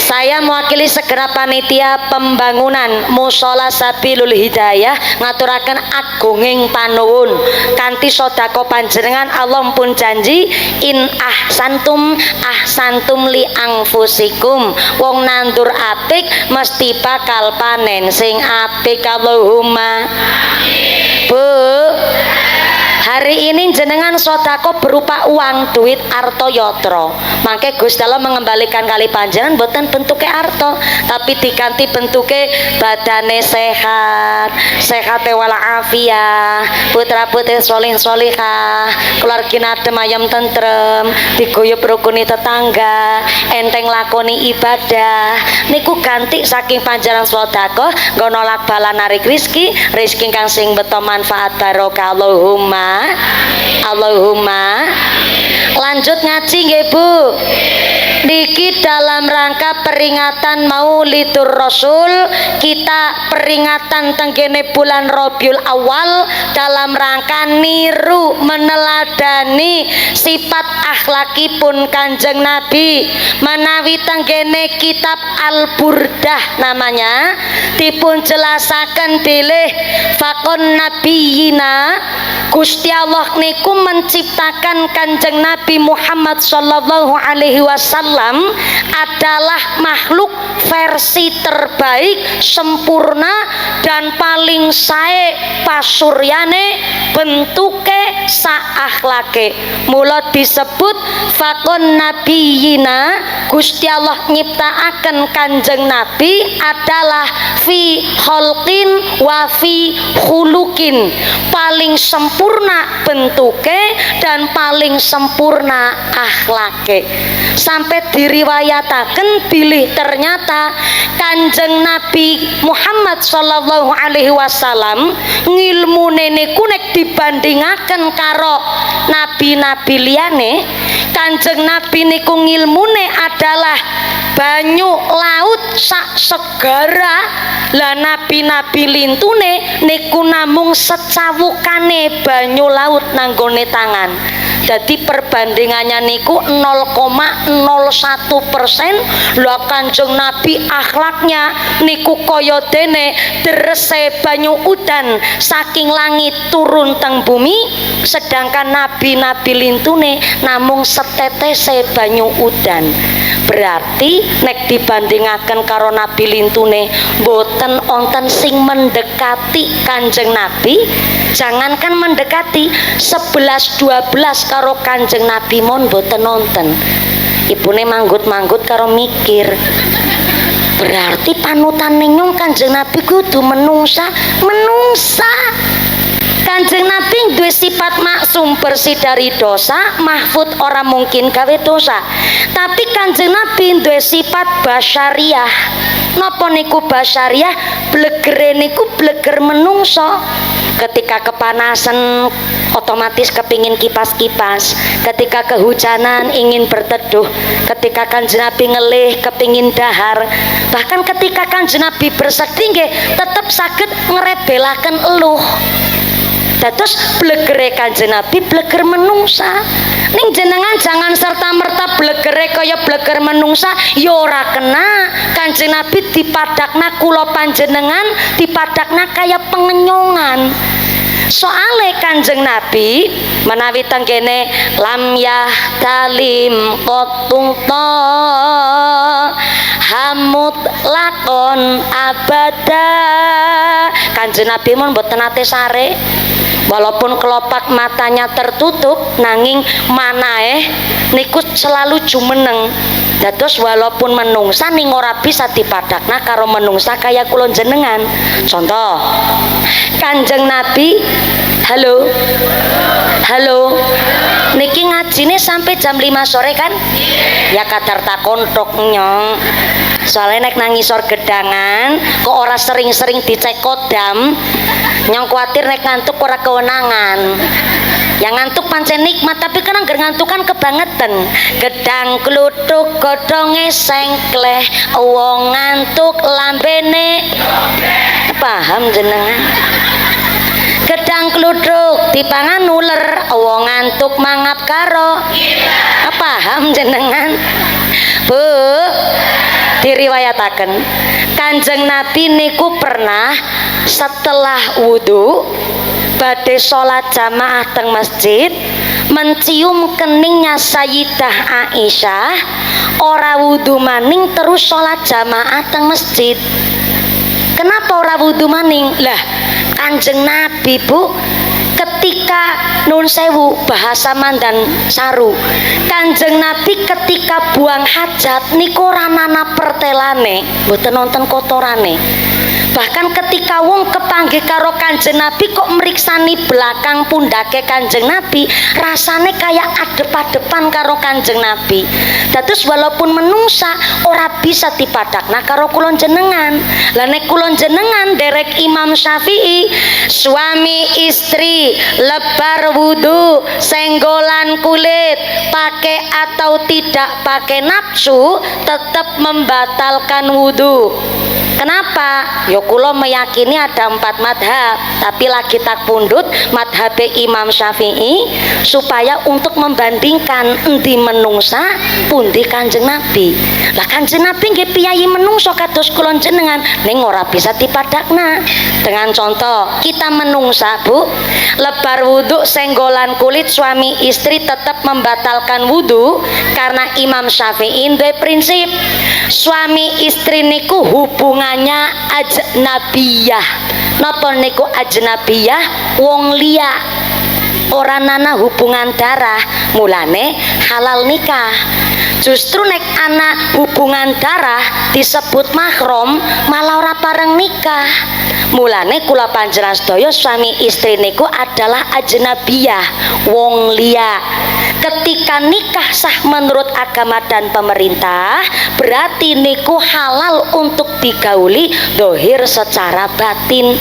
Saya mewakili segenap panitia pembangunan Mushola Sabilul Hidayah ngaturaken agunging panuwun kanthi sedekah panjenengan Allah pun janji in ahsantum li angfusikum wong nandur apik mesti bakal panen sing apik. Allahumma Bu, hari ini jenengan sodako berupa uang duit arto yotro. Mangke Gusti Allah mengembalikan kali panjenengan boten bentuke arto, tapi diganti bentuke badane sehat, sehate walafiah, putra putri solih solihah, keluarga adem ayam tentrem, diguyup rukuni tetangga, enteng lakoni ibadah. Niku ganti saking panjenengan sodako, nggo nolak bala narik rizki kang sing beto manfaat barokah. Allahumma lanjut ngaji nggih Bu. Niki dalam rangka peringatan Maulidur Rasul, kita peringatan tenggene bulan Rabiul Awal dalam rangka niru meneladani sifat akhlakipun Kanjeng Nabi menawi tenggene kitab Al-Burdah namanya dipun jelasaken bilih fakon nabiyina Gusti Allah niku menciptakan Kanjeng Nabi Muhammad sallallahu alaihi wasallam adalah makhluk versi terbaik, sempurna dan paling sae pasuryane bentuke saakhlake. Mula disebut fakon nabiyina Gusti Allah nyiptaaken Kanjeng Nabi adalah fi kholqin wa fi khuluqin, paling sempurna bentuke dan paling sempurna akhlake. Sampai diriwayataken bilih ternyata Kanjeng Nabi Muhammad sallallahu alaihi wasallam ngilmune niku nek dibandingaken karo nabi-nabi liyane, Kanjeng Nabi niku ngilmune adalah banyu laut sak segara. Lah nabi-nabi lintune niku namung secawukane banyu laut nanggone tangan. Jadi perbandingannya niku 0,01%. Lha Kanjeng Nabi akhlaknya niku kaya dene derese banyu udan saking langit turun teng bumi, sedangkan nabi-nabi lintune namung setetese banyu udan. Berarti nek dibandingaken karo nabi lintune boten onten sing mendekati Kanjeng Nabi. Jangankan mendekati 11-12 karo Kanjeng Nabi mon boten nonton. Ibune manggut-manggut karo mikir. Berarti panutan nyong Kanjeng Nabi kudu menungsa. Kanjeng Nabi duwe sifat maksum, bersih dari dosa, mahfud ora mungkin gawe dosa. Tapi Kanjeng Nabi duwe sifat basyariah. Napa niku basyariah? Blegere niku bleger menungso. Ketika kepanasan otomatis kepingin kipas-kipas, ketika kehujanan ingin berteduh, ketika Kanjeng Nabi ngelih kepingin dahar, bahkan ketika Kanjeng Nabi bersedih nggih tetep saged ngrebelaken eluh. Dados blegere Kanjeng Nabi bleger menungsa. Ning jenengan jangan serta-merta blegere kaya bleger menungsa, ya ora kena. Kanjeng Nabi dipadakna kula panjenengan dipadakna kaya pengenyongan. Soale Kanjeng Nabi menawi tenggene lam yahtalim qotung to hamut lakon abada. Kanjeng Nabi mun mboten nate sare, walaupun kelopak matanya tertutup nanging manae niku selalu jumeneng. Dados walaupun menungsa ning ora bisa dipadakna karo menungsa kaya kula jenengan. Contoh, Kanjeng Nabi, halo niki ngajine sampai jam 5 sore kan? Ya kadar tak kontok nyong. Soalnya nek nang ngisor gedangan kok ora sering-sering dicek kodam, nyong kuatir nek ngantuk ora kewenangan. Yang ngantuk pancen nikmat, tapi kan angger ngantuk kan kebangetan. Gedang kluthuk godhonge sengkleh, wong ngantuk lambene paham jenengan. Gedang kluthuk dipangan uler, wong ngantuk mangap karo paham jenengan. Bu, diriwayataken Kanjeng Nabi niku pernah setelah wudu badhe salat jamaah teng masjid mencium keningnya Sayyidah Aisyah, ora wudu maning terus salat jamaah teng masjid. Kenapa ora wudu maning? Lah Kanjeng Nabi Bu ketika nun sewu bahasa mandan saru, Kanjeng Nabi ketika buang hajat niku ora nana pertelane, mboten nonton kotorane. Bahkan ketika wong kepanggih karo Kanjeng Nabi kok meriksani belakang pundake Kanjeng Nabi, rasane kayak adep-adepan karo Kanjeng Nabi. Dados walaupun menungsa ora bisa dipadakna karo kula jenengan. Lah nek kula jenengan derek Imam Syafi'i, suami istri lebar wudu, senggolan kulit, pakai atau tidak pakai nafsu tetap membatalkan wudu. Kenapa? Yo kula meyakini ada 4 madhab, tapi lagi tak pundut madhab Imam Syafi'i supaya untuk membandingkan endi menungsa pundi Kanjeng Nabi. Lah Kanjeng Nabi nggih piyayi menungso kados kula jenengan ning ora bisa dipadakna. Dengan contoh, kita menungsa Bu, lebar wudu senggolan kulit suami istri tetap membatalkan wudu karena Imam Syafi'i duwe prinsip suami istri niku hubungannya ajnabiyah. Napa niku ajnabiyah? Wong liya, ora nana hubungan darah, mulane halal nikah. Justru nek ana hubungan darah disebut mahram, malah ora pareng nikah. Mulane kula panjenengan sedaya suami istri niku adalah ajnabiyah, wong liya. Ketika nikah sah menurut agama dan pemerintah, berarti niku halal untuk digauli dohir secara batin.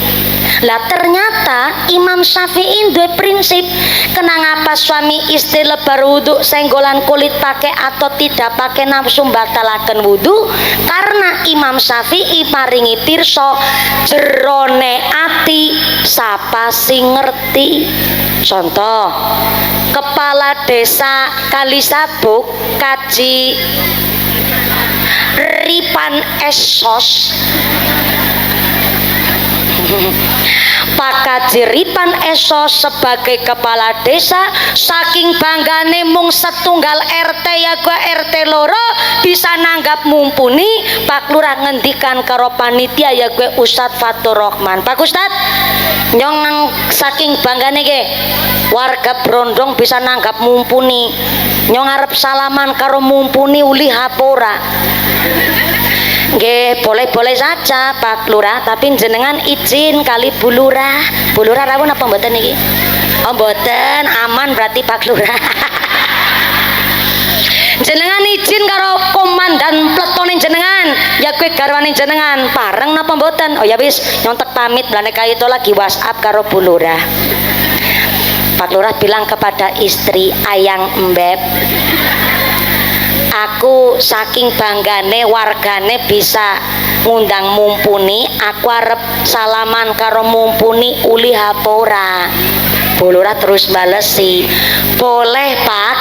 Lah ternyata Imam Syafi'i duwe prinsip, kenapa suami istri lebar wudu senggolan kulit pakai atau tidak pakai nafsu batalaken wudu? Karena Imam Syafi'i paringi pirsa jerone ati sapa sing ngerti. Contoh, kepala desa Kalisabuk Kaji Ripan Esos Pak Kaji Ripan Esos sebagai kepala desa saking banggane mung setunggal RT ya gua RT loro bisa nanggap mumpuni. Pak Lurah ngendikan karo panitia ya gue Ustadz Fatur Rahman, Pak Ustadz nyong saking banggane ge warga Brondong bisa nanggap mumpuni, nyong arep salaman karo mumpuni uli hapora. Nggih, boleh-boleh saja Pak Lurah, tapi jenengan izin kali Bu Lurah. Bu Lurah rawuh apa mboten iki? Oh mboten, aman berarti Pak Lurah. Jenengan izin karo komandan pletone jenengan, ya kowe garwane jenengan, pareng napa mboten? Oh ya wis, nyontek pamit blane kaito lagi WhatsApp karo Bu Lurah. Pak Lurah bilang kepada istri, "Ayang Embeb, aku saking banggane wargane bisa ngundang mumpuni, aku arep salaman karo mumpuni uli hapora." Bu Lurah terus balesi, "Boleh Pak,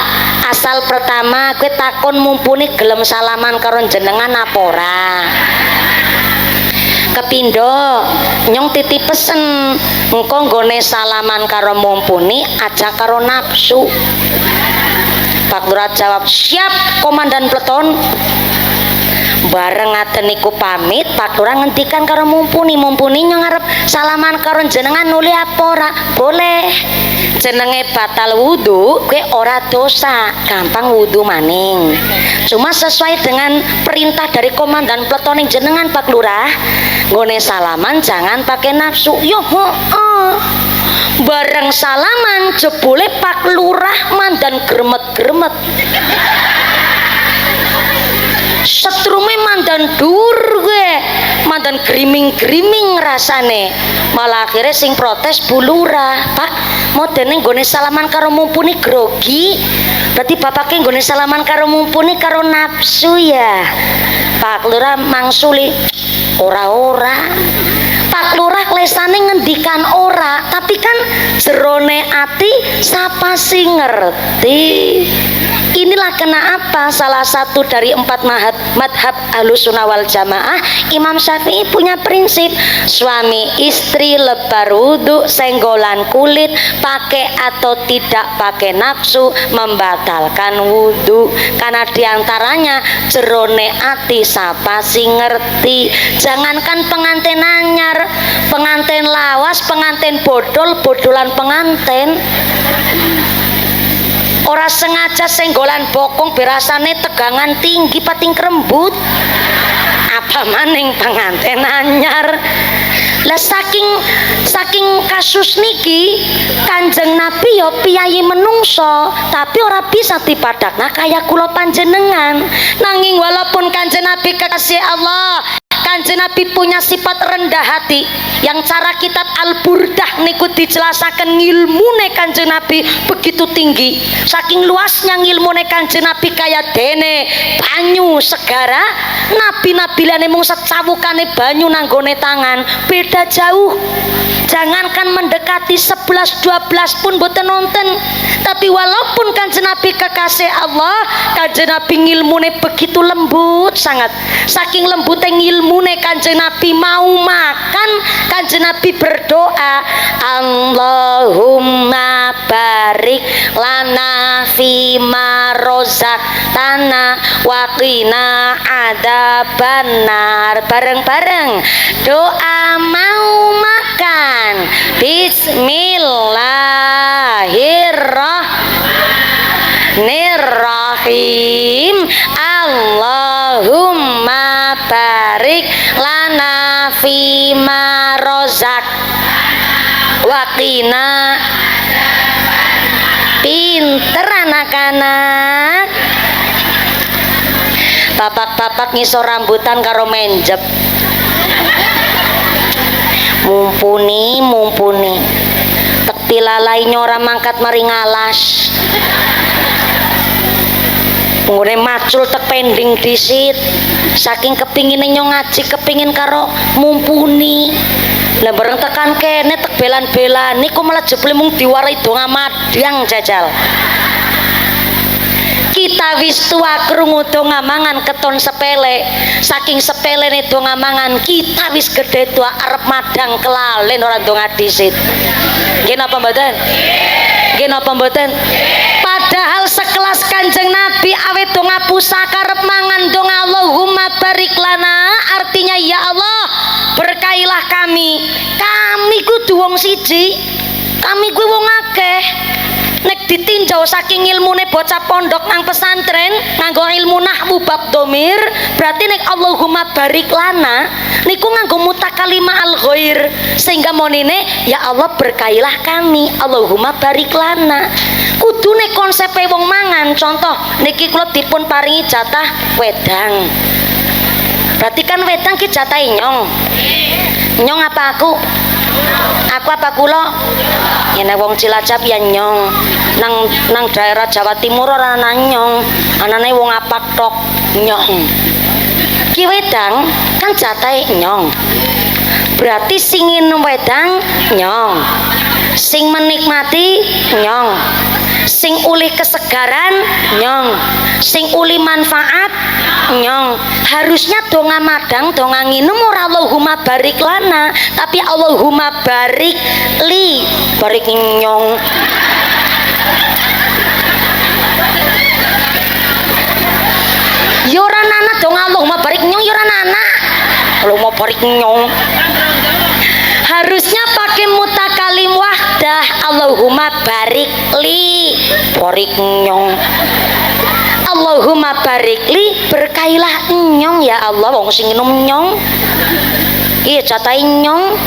asal pertama kowe takon mumpuni gelem salaman karo jenengan apora." Kepindo nyong titip pesen engko nggone salaman karo mumpuni aja karo nafsu. Pak Lurah jawab, siap Komandan Peleton. Bareng ngaten niku pamit, Pak Lurah ngendikan karo mumpuni nyong arep salaman karo jenengan nuli apa ora? Boleh. Jenenge batal wudu, kowe ora dosa, gampang wudu maning. Cuma sesuai dengan perintah dari Komandan Peleton jenengan Pak Lurah, nggone salaman jangan pakai nafsu. Yo heeh. Bareng salaman jebule Pak Lurah mandan gremet-gremet. Setrume mandan dur gue, mandan griming-griming rasane. Malah akhirnya sing protes Bu Lurah, Pak mau dene nggone salaman karo mumpuni grogi, berarti bapaknya nggone salaman karo mumpuni karo nafsu ya. Pak Lurah mangsuli, ora-ora. Pak Lurah lesane ngendikan ora, tapi kan jerone ati sapa sing ngerti. Inilah kenapa salah satu dari 4 madhab Ahlussunnah wal Jamaah, Imam Syafi'i punya prinsip suami istri lebar wudu senggolan kulit pakai atau tidak pakai nafsu membatalkan wudu, karena diantaranya jerone ati sapa sing ngerti. Jangankan pengantin anyar, pengantin lawas, pengantin bodolan pengantin ora sengaja senggolan bokong berasane tegangan tinggi pating krembut, apa maning pengantin anyar. Lah saking kasus niki Kanjeng Nabi yo piyayi menungso tapi ora bisa dipadakna kaya kula panjenengan. Nanging walaupun Kanjeng Nabi kekasih Allah, Kanjeng Nabi punya sifat rendah hati yang cara kitab Al-Burdah niku dijelasaken ngilmune Kanjeng Nabi begitu tinggi. Saking luasnya ngilmune Kanjeng Nabi kaya dene banyu segara, nabi-nabi liyane mung secawukane banyu nanggone tangan, beda jauh. Jangankan mendekati 11-12 pun boten nonton. Tapi walaupun Kanjeng Nabi kekasih Allah, Kanjeng Nabi ngilmune begitu lembut sangat. Saking lembutnya ngilmune Kanjeng Nabi mau makan, Kanjeng Nabi berdoa, Allahumma barik lana fima rozaqtana wa qina adzabannar. Bareng-bareng doa mau makan. Bismillahirrahmanirrahim. Allahumma barik lana fima rozak waqina. Pinter anak-anak. Bapak-bapak ngisor rambutan karo menjep. Mumpuni tepi lalai nyora mangkat mari ngalas ngene macul tek pending disit saking kepingin nyong ngaji kepingin karo mumpuni. Lah bareng tekan kene tek belan-belan niku malah jebule mung diwarai donga madang jajal. Kita wis tua krungu donga mangan keton sepele, saking sepelene donga mangan kita wis gede tua arep madang kelalen ora donga disit. Nggih napa mboten? Nggih napa mboten? Padahal sekelas Kanjeng Nabi awet donga pusaka arep mangan donga Allahumma barik lana, artinya ya Allah berkailah kami. Kami kudu wong siji, kami kuwi wong akeh. Nek ditinjau saking ilmune bocah pondok nang pesantren nganggo ilmu nahwu bab domir, berarti nek Allahumma barik lana niku nganggo mutakalima al ghair, sehingga monine ya Allah berkailah kami, Allahumma barik lana. Kudune konsepe wong mangan. Contoh niki kula dipun paringi jatah wedang, berarti kan wedang ki jatah nyong apa aku apa kula ya nek wong Cilacap ya nyong, nang daerah Jawa Timur ora ana nyong, anane wong apak tok nyong. Ki wedang kan jatahe nyong, berarti sing nginem wedang nyong, sing menikmati nyong, sing uli kesegaran nyong, sing uli manfaat nyong. Harusnya donga madang, donga nginum ora Allahumma barik lana, tapi Allahumma barik li, barik nyong. Yora nana donga Allahumma barik nyong, yora nana Allahumma barik nyong. Harusnya pakai mutakalim wahdah, Allahumma barik li, barik nyong. Allahumma barik li, berkailah nyong ya Allah, wong sing nginum nyong. Iya catai nyong.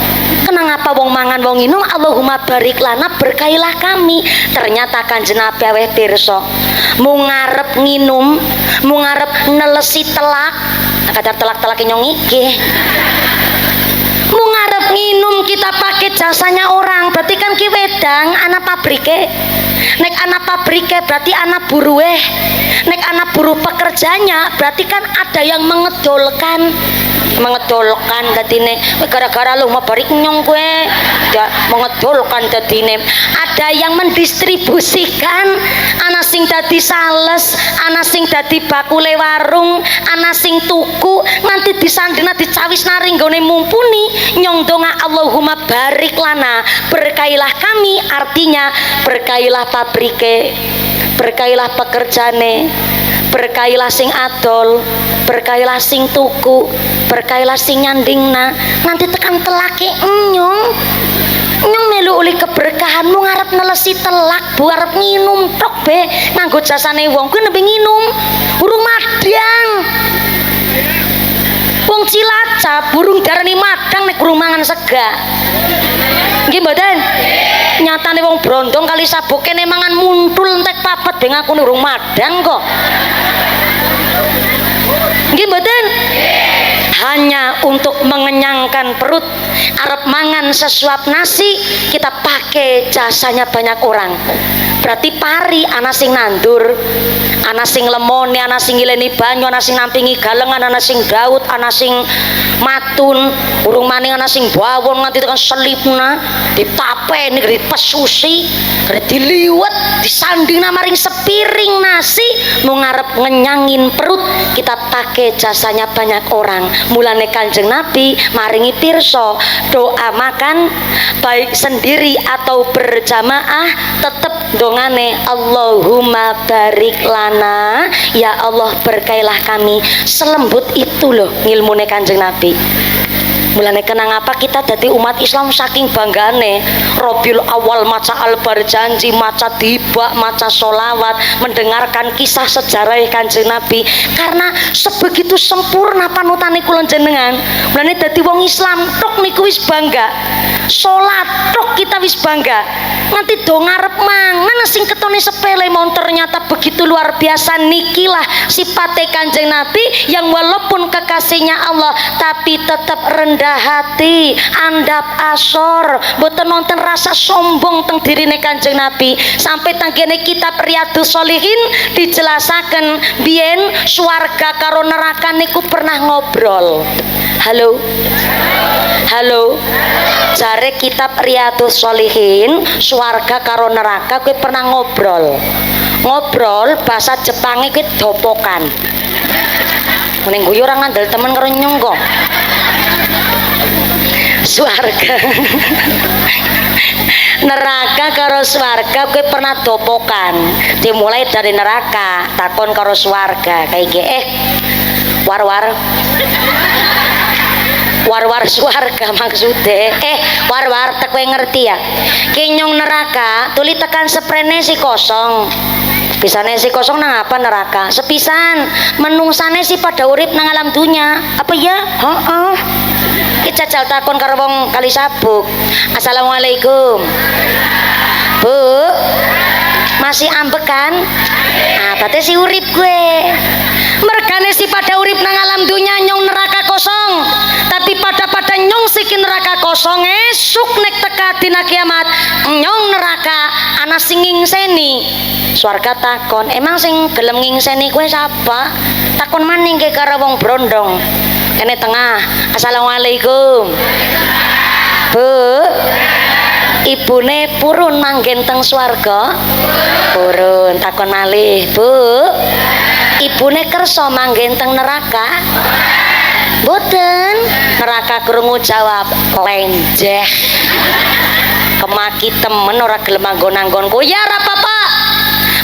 Kenapa wong mangan wong nginum Allahumma barik lana, berkailah kami. Ternyata Kanjeng Nabi aweh pirsa, mung ngarep nginum, mung ngarep nelesi telak, kadar telak-telak nyong iki. Mung ngarep nginum kita pakai jasanya orang, berarti kan ki wedang anak pabrike. Nek anak pabrike berarti anak buruh. Nek anak buruh pekerjanya berarti kan ada yang mengedolkan dadine gara-gara lu mau barik nyong gue ya mengedolkan dadine. Ada yang mendistribusikan, ana sing dadi sales, ana sing dadi bakule warung, ana sing tuku nganti disandena dicawis naring nggone mumpuni. Nyong donga Allahumma barik lana, berkailah kami, artinya berkailah pabrike, berkailah pekerjane, berkailah sing adol, berkailah sing tuku, berkailah sing nyandingna. Nanti tekan telake nyong melu uli keberkahanmu ngarep nelesi telak bu, arep nginum tok be nganggo jasane wong kuwi nembe nginum burung madang. Wong Cilacap burung darani madang nek burung mangan sega. Nggih mboten? Nyatane wong Brondong kali sabuk kene mangan muntul entek papet be ngaku burung madang kok. Nggih mboten? Hanya untuk mengenyangkan perut, arep mangan sesuap nasi, kita pakai jasanya banyak orang. Berarti pari ana sing nandur, ana sing lemoni, ana sing ngileni banyu, ana sing nampingi galengan, ana sing daud, ana sing matun, urung maning ana sing bawon nganti tekan selipna, ditapeni dipesusi, diliwet, disandingna maring sepiring nasi, mau ngarep ngenyangin perut, kita pakai jasanya banyak orang. Mulane Kanjeng Nabi maringi pirsa, doa makan baik sendiri atau berjamaah tetap dongane Allahumma barik lana, ya Allah berkailah kami. Selembut itu loh ngilmune Kanjeng Nabi. Mulane kenang apa kita dadi umat Islam saking banggane Robiul Awal maca Al-Barjanji, maca Tiba, maca solawat, mendengarkan kisah sejarah Kanjeng Nabi, karena sebegitu sempurna panutane kula jenengan. Mulane dadi wong Islam tok niku wis bangga, salat tok kita wis bangga, nganti do ngarep mangan sing ketone sepele mon ternyata begitu luar biasa. Nikilah sifate Kanjeng Nabi yang walaupun kekasihnya Allah tapi tetap rendah hati, andap asor, boten nonton rasa sombong teng dirine Kanjeng Nabi. Sampai tanggene kitab Riyadhus Shalihin dijelasaken biyen swarga karo neraka niku pernah ngobrol. Halo, jare kitab Riyadhus Shalihin swarga karo neraka kuwi pernah ngobrol bahasa Jepange kuwi dopokan. Mending guyu ora ngandel temen karo nyong kok. Swarga neraka karo swarga kowe pernah dopokan. Dimulai dari neraka takon karo swarga kayak war-war swarga maksudnya war-war tak kowe ngerti ya kinyong neraka tuli tekan seprene si kosong. Bisane si kosong nang apa neraka? Sepisan menungsane si pada urip nang alam dunya. Apa ya? Heeh. Ki jajal takon karo wong kali sabuk. Assalamualaikum. Bu. Masih ambekan? Ah, berarti si urip gue. Mergane si pada urip nang alam dunya nyong neraka kosong. Tapi pada nyong siki neraka kosong esuk nek teka dina kiamat nyong neraka ana sing ngingseni. Swarga takon, emang sing gelem ngingseni kowe sapa? Takon maning ke karo wong Brondong. Kene tengah. Assalamualaikum. Bu. Ibune purun manggen teng swarga? Purun. Takon malih, Bu. ibune kersa manggen teng neraka? Boten. Neraka krungu jawab, lenjeh. Kemaki temen ora gelem anggon-anggonku. Ya ora apa-apa.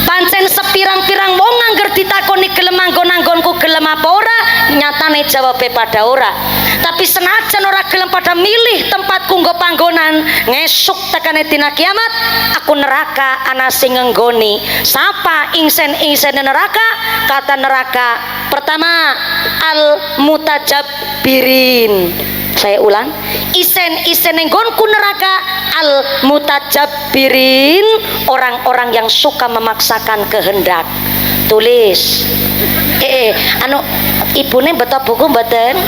Pancen sepirang-pirang wong angger ditakoni gelem anggon-anggonku gelem apa ora, nyatane jawabe pada ora. Tapi senajan ora gelem pada milih tempatku nggo panggonan, ngesuk tekane dina kiamat, aku neraka ana sing ngenggoni. Sapa ingsen-ingsen neraka? Kata neraka, pertama al mutajabbirin. Saya ulang, isen-isen nggonku neraka al mutajabbirin, orang-orang yang suka memaksakan kehendak. Tulis. Anu ibune beto buku mboten?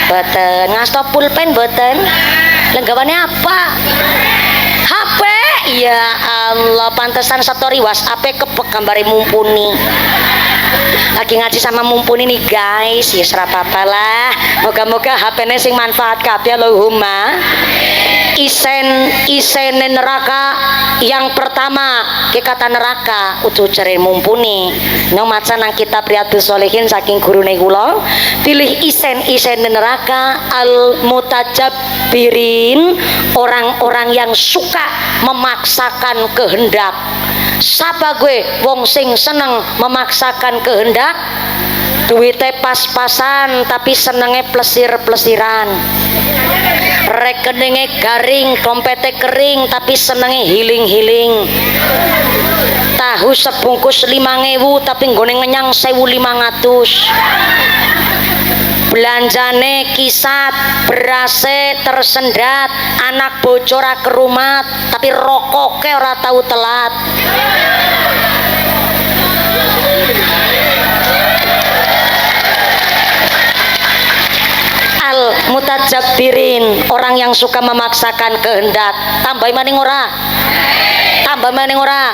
Mboten. Ngasto pulpen mboten? Lenggawane apa? HP. Ya Allah, pantesan story WhatsApp kepek gambare mumpuni. Lagi ngaji sama mumpuni nih guys, ya serapa lah. Moga-moga HP-ne sing manfaat kabeh Allahumma. Isen neraka yang pertama ke kata neraka utuh jare mumpuni nang maca nang kitab Riyadhus Shalihin saking gurune kula, pilih isen neraka al mutajabbirin, orang-orang yang suka memaksakan kehendak. Sapa gue wong sing seneng memaksakan kehendak? Duite pas-pasan tapi senenge plesir-plesiran. Rekeningnya garing, dompete kering tapi senenge hiling-hiling. Tahu sebungkus 5.000 tapi nggone ngenyang 1.500. Belanjane kisat, berase tersendat, anak bocora kerumat tapi rokoke ora tahu telat. Al mutajabbirin, orang yang suka memaksakan kehendak. Tambah maning ora? Tambah maning ora?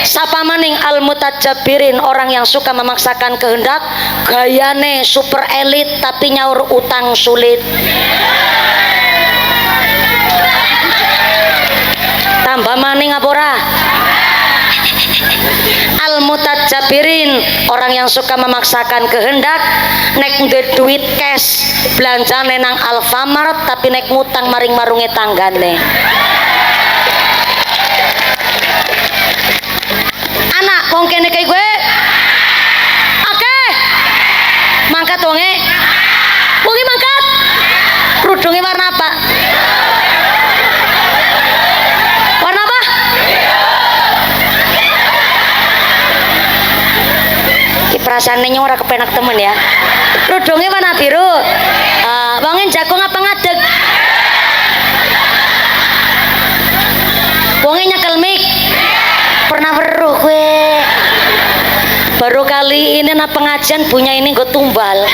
Sapa maning al mutajabbirin, orang yang suka memaksakan kehendak, gayane super elit tapi nyaur utang sulit. Tambah maning apa ora? Al mutajabbirin, orang yang suka memaksakan kehendak, nek duwe duit cash belanjane nang Alfamart tapi nek ngutang maring marunge tanggane. Anak wong kene kaya gue oke mangkat wonge mangkat kerudunge warna apa? Warna apa? Perasaannya ora kepenak temen ya. Kerudungnya warna biru. Wongin jagung apa ngadeg? Wongin nyekel mik. Pernah weruh gue. Baru kali ini na pengajian punya ini gue tumbal.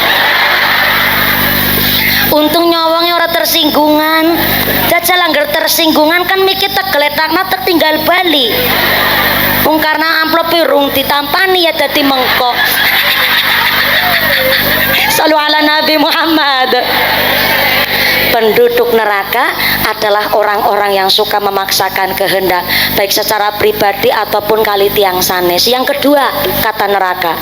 Untung nyawangnya orang tersinggungan. Jajal anggar tersinggungan kan mikir tegeletakna tertinggal bali. Karena amplop pirung ditampani ya dadi mengkok. Sallu ala Nabi Muhammad. Penduduk neraka adalah orang-orang yang suka memaksakan kehendak, baik secara pribadi ataupun kali tiang sanes. Yang kedua, kata neraka,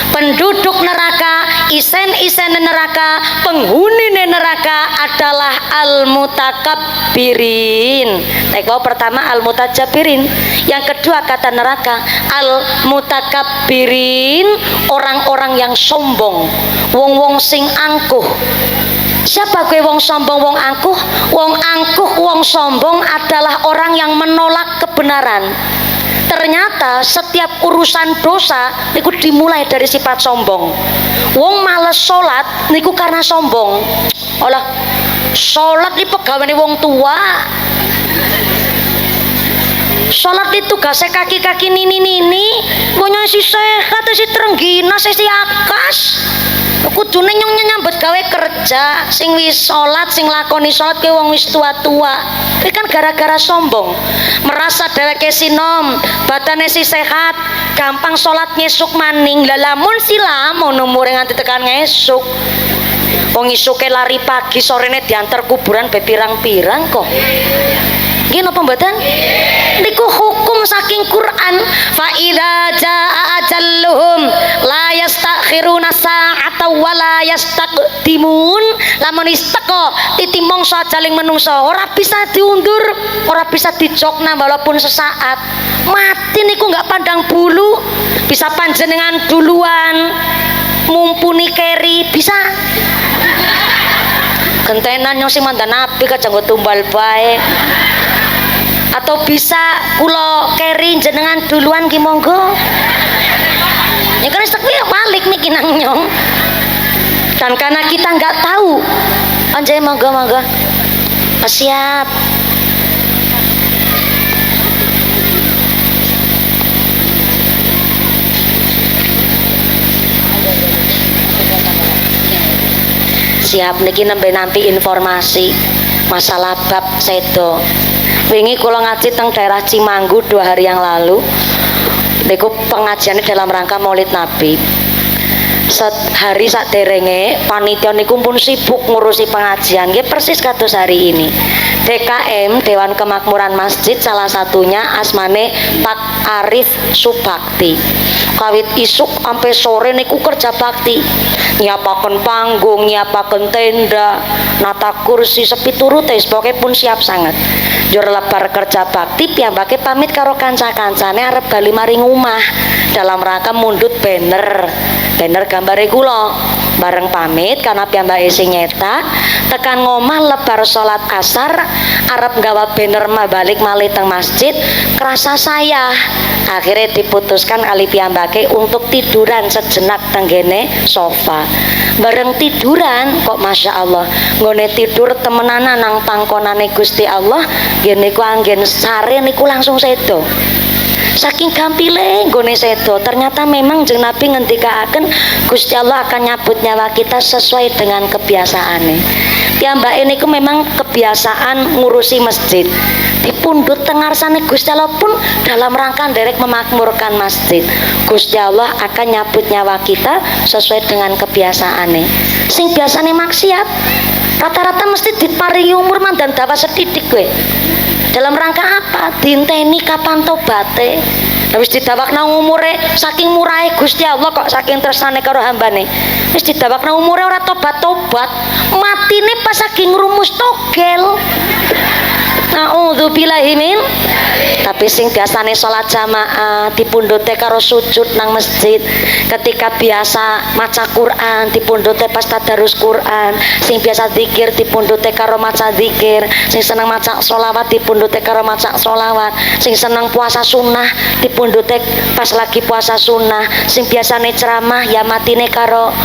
penduduk neraka, isen-isen neraka, penghuni neraka adalah al-mutakabbirin. Pertama al-mutajabbirin, yang kedua kata neraka al-mutakabbirin, orang-orang yang sombong, wong-wong sing angkuh. Siapa gue wong sombong, wong angkuh? Wong angkuh, wong sombong adalah orang yang menolak kebenaran. Ternyata setiap urusan dosa niku dimulai dari sifat sombong. Wong males sholat niku karena sombong. Olah, sholat ini pegawai wong tua. Sholat itu gak kaki-kaki nini-nini, punya si sehat, si terenggina, si akas. Kudune nyambut gawe kerja, sing wis sholat, sing lakoni sholat ke wong wis tua-tua. Tapi kan gara-gara sombong, merasa dheweke sinom, badane si sehat, gampang sholat ngesuk maning. Lamun silamun umure nganti tekan ngesuk. Wong isuke lari pagi, sorene diantar kuburan be pirang-pirang kok. Nggih napa mboten? Niku hukum saking Quran. Fa idza jaa ajalluhum la yastakhiruna sa'ata wala yastaqdimun. Lamun isteko titi mongso jaling menungso ora bisa diundur, ora bisa dijokna walaupun sesaat. Mati niku nggak pandang bulu, bisa panjenengan duluan mumpuni keri bisa. Gentenan yang sing mandan nabi kajanggo tumbal bae. Atau bisa kula keri jenengan duluan ki monggo. Ya kan sekali balik nih kinang nyong. Dan karena kita nggak tahu, anjay monggo. Siap. Siap niki nampi informasi masalah bab sedo. Wingi kula ngaji teng daerah Cimanggu 2 hari yang lalu. Niku pengajiannya dalam rangka Maulid Nabi. Sehari saderenge panitia niku pun sibuk ngurusi pengajian. Nggih persis kados hari ini. DKM Dewan Kemakmuran Masjid salah satunya asmane Pak Arif Subakti. Kawit isuk sampai sore niku kerja bakti. Nyiapaken panggung, nyiapaken tenda, nata kursi sepiturute pokoke pun siap sangat. Jur lebar kerja bakti piyambake pamit karo kanca-kancane arep bali maring omah dalam rangka mundut banner gambare kula. Bareng pamit karena piyambake sing nyetak tekan ngomah lebar salat asar arep nggawa banner balik malih teng masjid kerasa saya. Akhirnya diputuskan kali piyambake untuk tiduran sejenak tenggene sofa. Bareng tiduran kok Masya Allah nggone tidur temenanan nang pangkonane Gusti Allah yen niku anggen sare niku langsung sedo. Saking gampile nggone sedo, ternyata memang jeung Nabi ngendikaaken Gusti Allah akan nyabut nyawa kita sesuai dengan kebiasaane. Piyambake niku memang kebiasaan ngurusi masjid. Dipundhut tengarsane Gusti Allah pun dalam rangka nderek memakmurkan masjid. Gusti Allah akan nyabut nyawa kita sesuai dengan kebiasaane. Sing biasane maksiat rata-rata mesti diparingi umur mandan dawa sedidik kowe. Dalam rangka apa? Dinteni kapan tobate. Wis didawakna umure saking murahe Gusti Allah kok saking tresnane karo hambane. Wis didawakna umure ora tobat-tobat, matine pas saking ngrumus togel. Nauzubillahi min. Tapi sing biasane salat jamaah dipundhute karo sujud nang masjid, ketika biasa maca Quran dipundhute pas tadarus Quran, sing biasa zikir dipundhute karo maca zikir, sing seneng maca sholawat dipundhute karo maca sholawat, sing seneng puasa sunnah dipundhute pas lagi puasa sunnah, sing biasane ceramah ya matine karo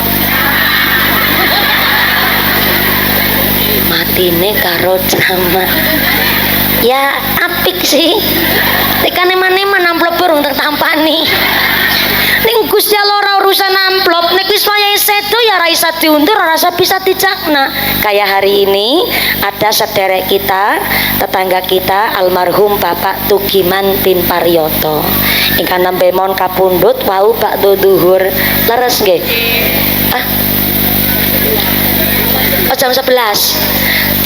ceramah. Ya apik sih. Tekan eman-eman amplop burung tertampani. Ning Gusti Allah ora urusan amplop, nek wis wayahe sedo ya ora isa diundur, ora bisa dicakna. Kayak hari ini ada sederek kita, tetangga kita almarhum Bapak Tugiman Tin Paryoto. Ingkang nembe mon kapundhut wau bakdo duhur. Leres nggih? Jam 11.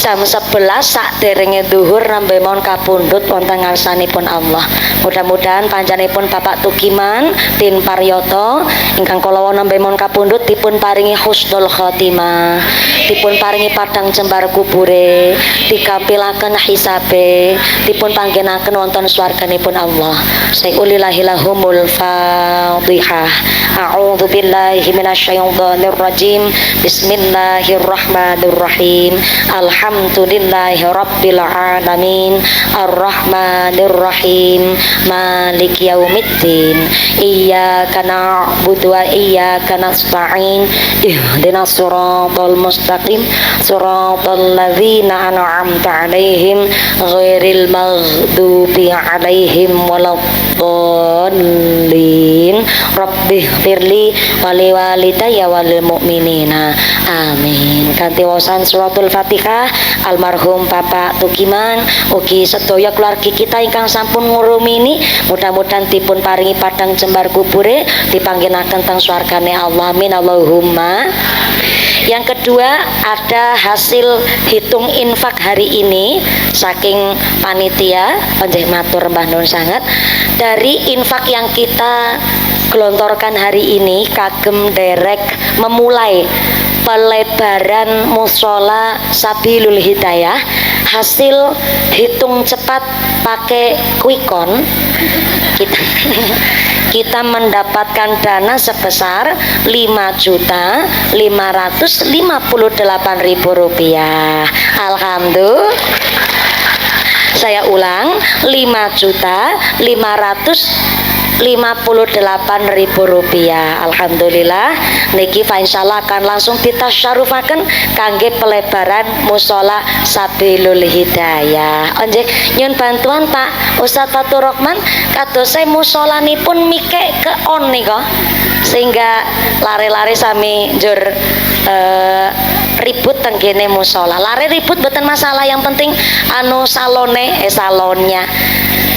Jam 11 saderenge duhur nembe mon kapundhut wonten ngarsanipun Allah. Mudah-mudahan panjenenganipun Bapak Tugiman Tin Paryoto ingkang kala nembe mon kapundhut dipun paringi husnul khotimah, dipun paringi padang jembar kubure, dikampilaken hisabe, dipun panggenaken wonten swarganipun Allah. Sayyulillahil lahumul Fatihah. A'udzu billahi minasyaitonir rajim. Bismillahirrahmanirrahim. Alhamdulillahi rabbil alamin. Arrahmanirrahim. Maliki yaumiddin. Iyyaka na'budu wa iyyaka nasta'in. Ihdinas siratal mustaqim. Siratal ladzina an'amta 'alaihim ghairil maghdubi 'alaihim waladdallin. Rabbighfirli wa liwalidayya wal mu'minina. Amin. Kanthi waosan suratul Fatihah almarhum Bapak Tugiman ugi sedaya keluarga kita ingkang sampun ngurumini mudah-mudahan dipun paringi padang jembar kubure dipanggenaken teng swargane Allah. Amin Allahumma. Yang kedua ada hasil hitung infak hari ini saking panitia panjeh matur mbah nun sangat dari infak yang kita gelontorkan hari ini kagem derek memulai pelebaran musola Sabilul Hidayah. Hasil hitung cepat pakai quickcon kita mendapatkan dana sebesar Rp5.558.000. Alhamdulillah. Saya ulang, Rp5.558.000. Alhamdulillah. Niki insyaallah akan langsung ditasyarufaken kangge pelebaran musola Sabilul Hidayah. Onjek nyun bantuan Pak Ustadz Fatur Rahman kadose musolanipun mike ke on nika sehingga lare-lare sami njur ribut tenggene musola. Lare ribut mboten masalah, yang penting anu salonnya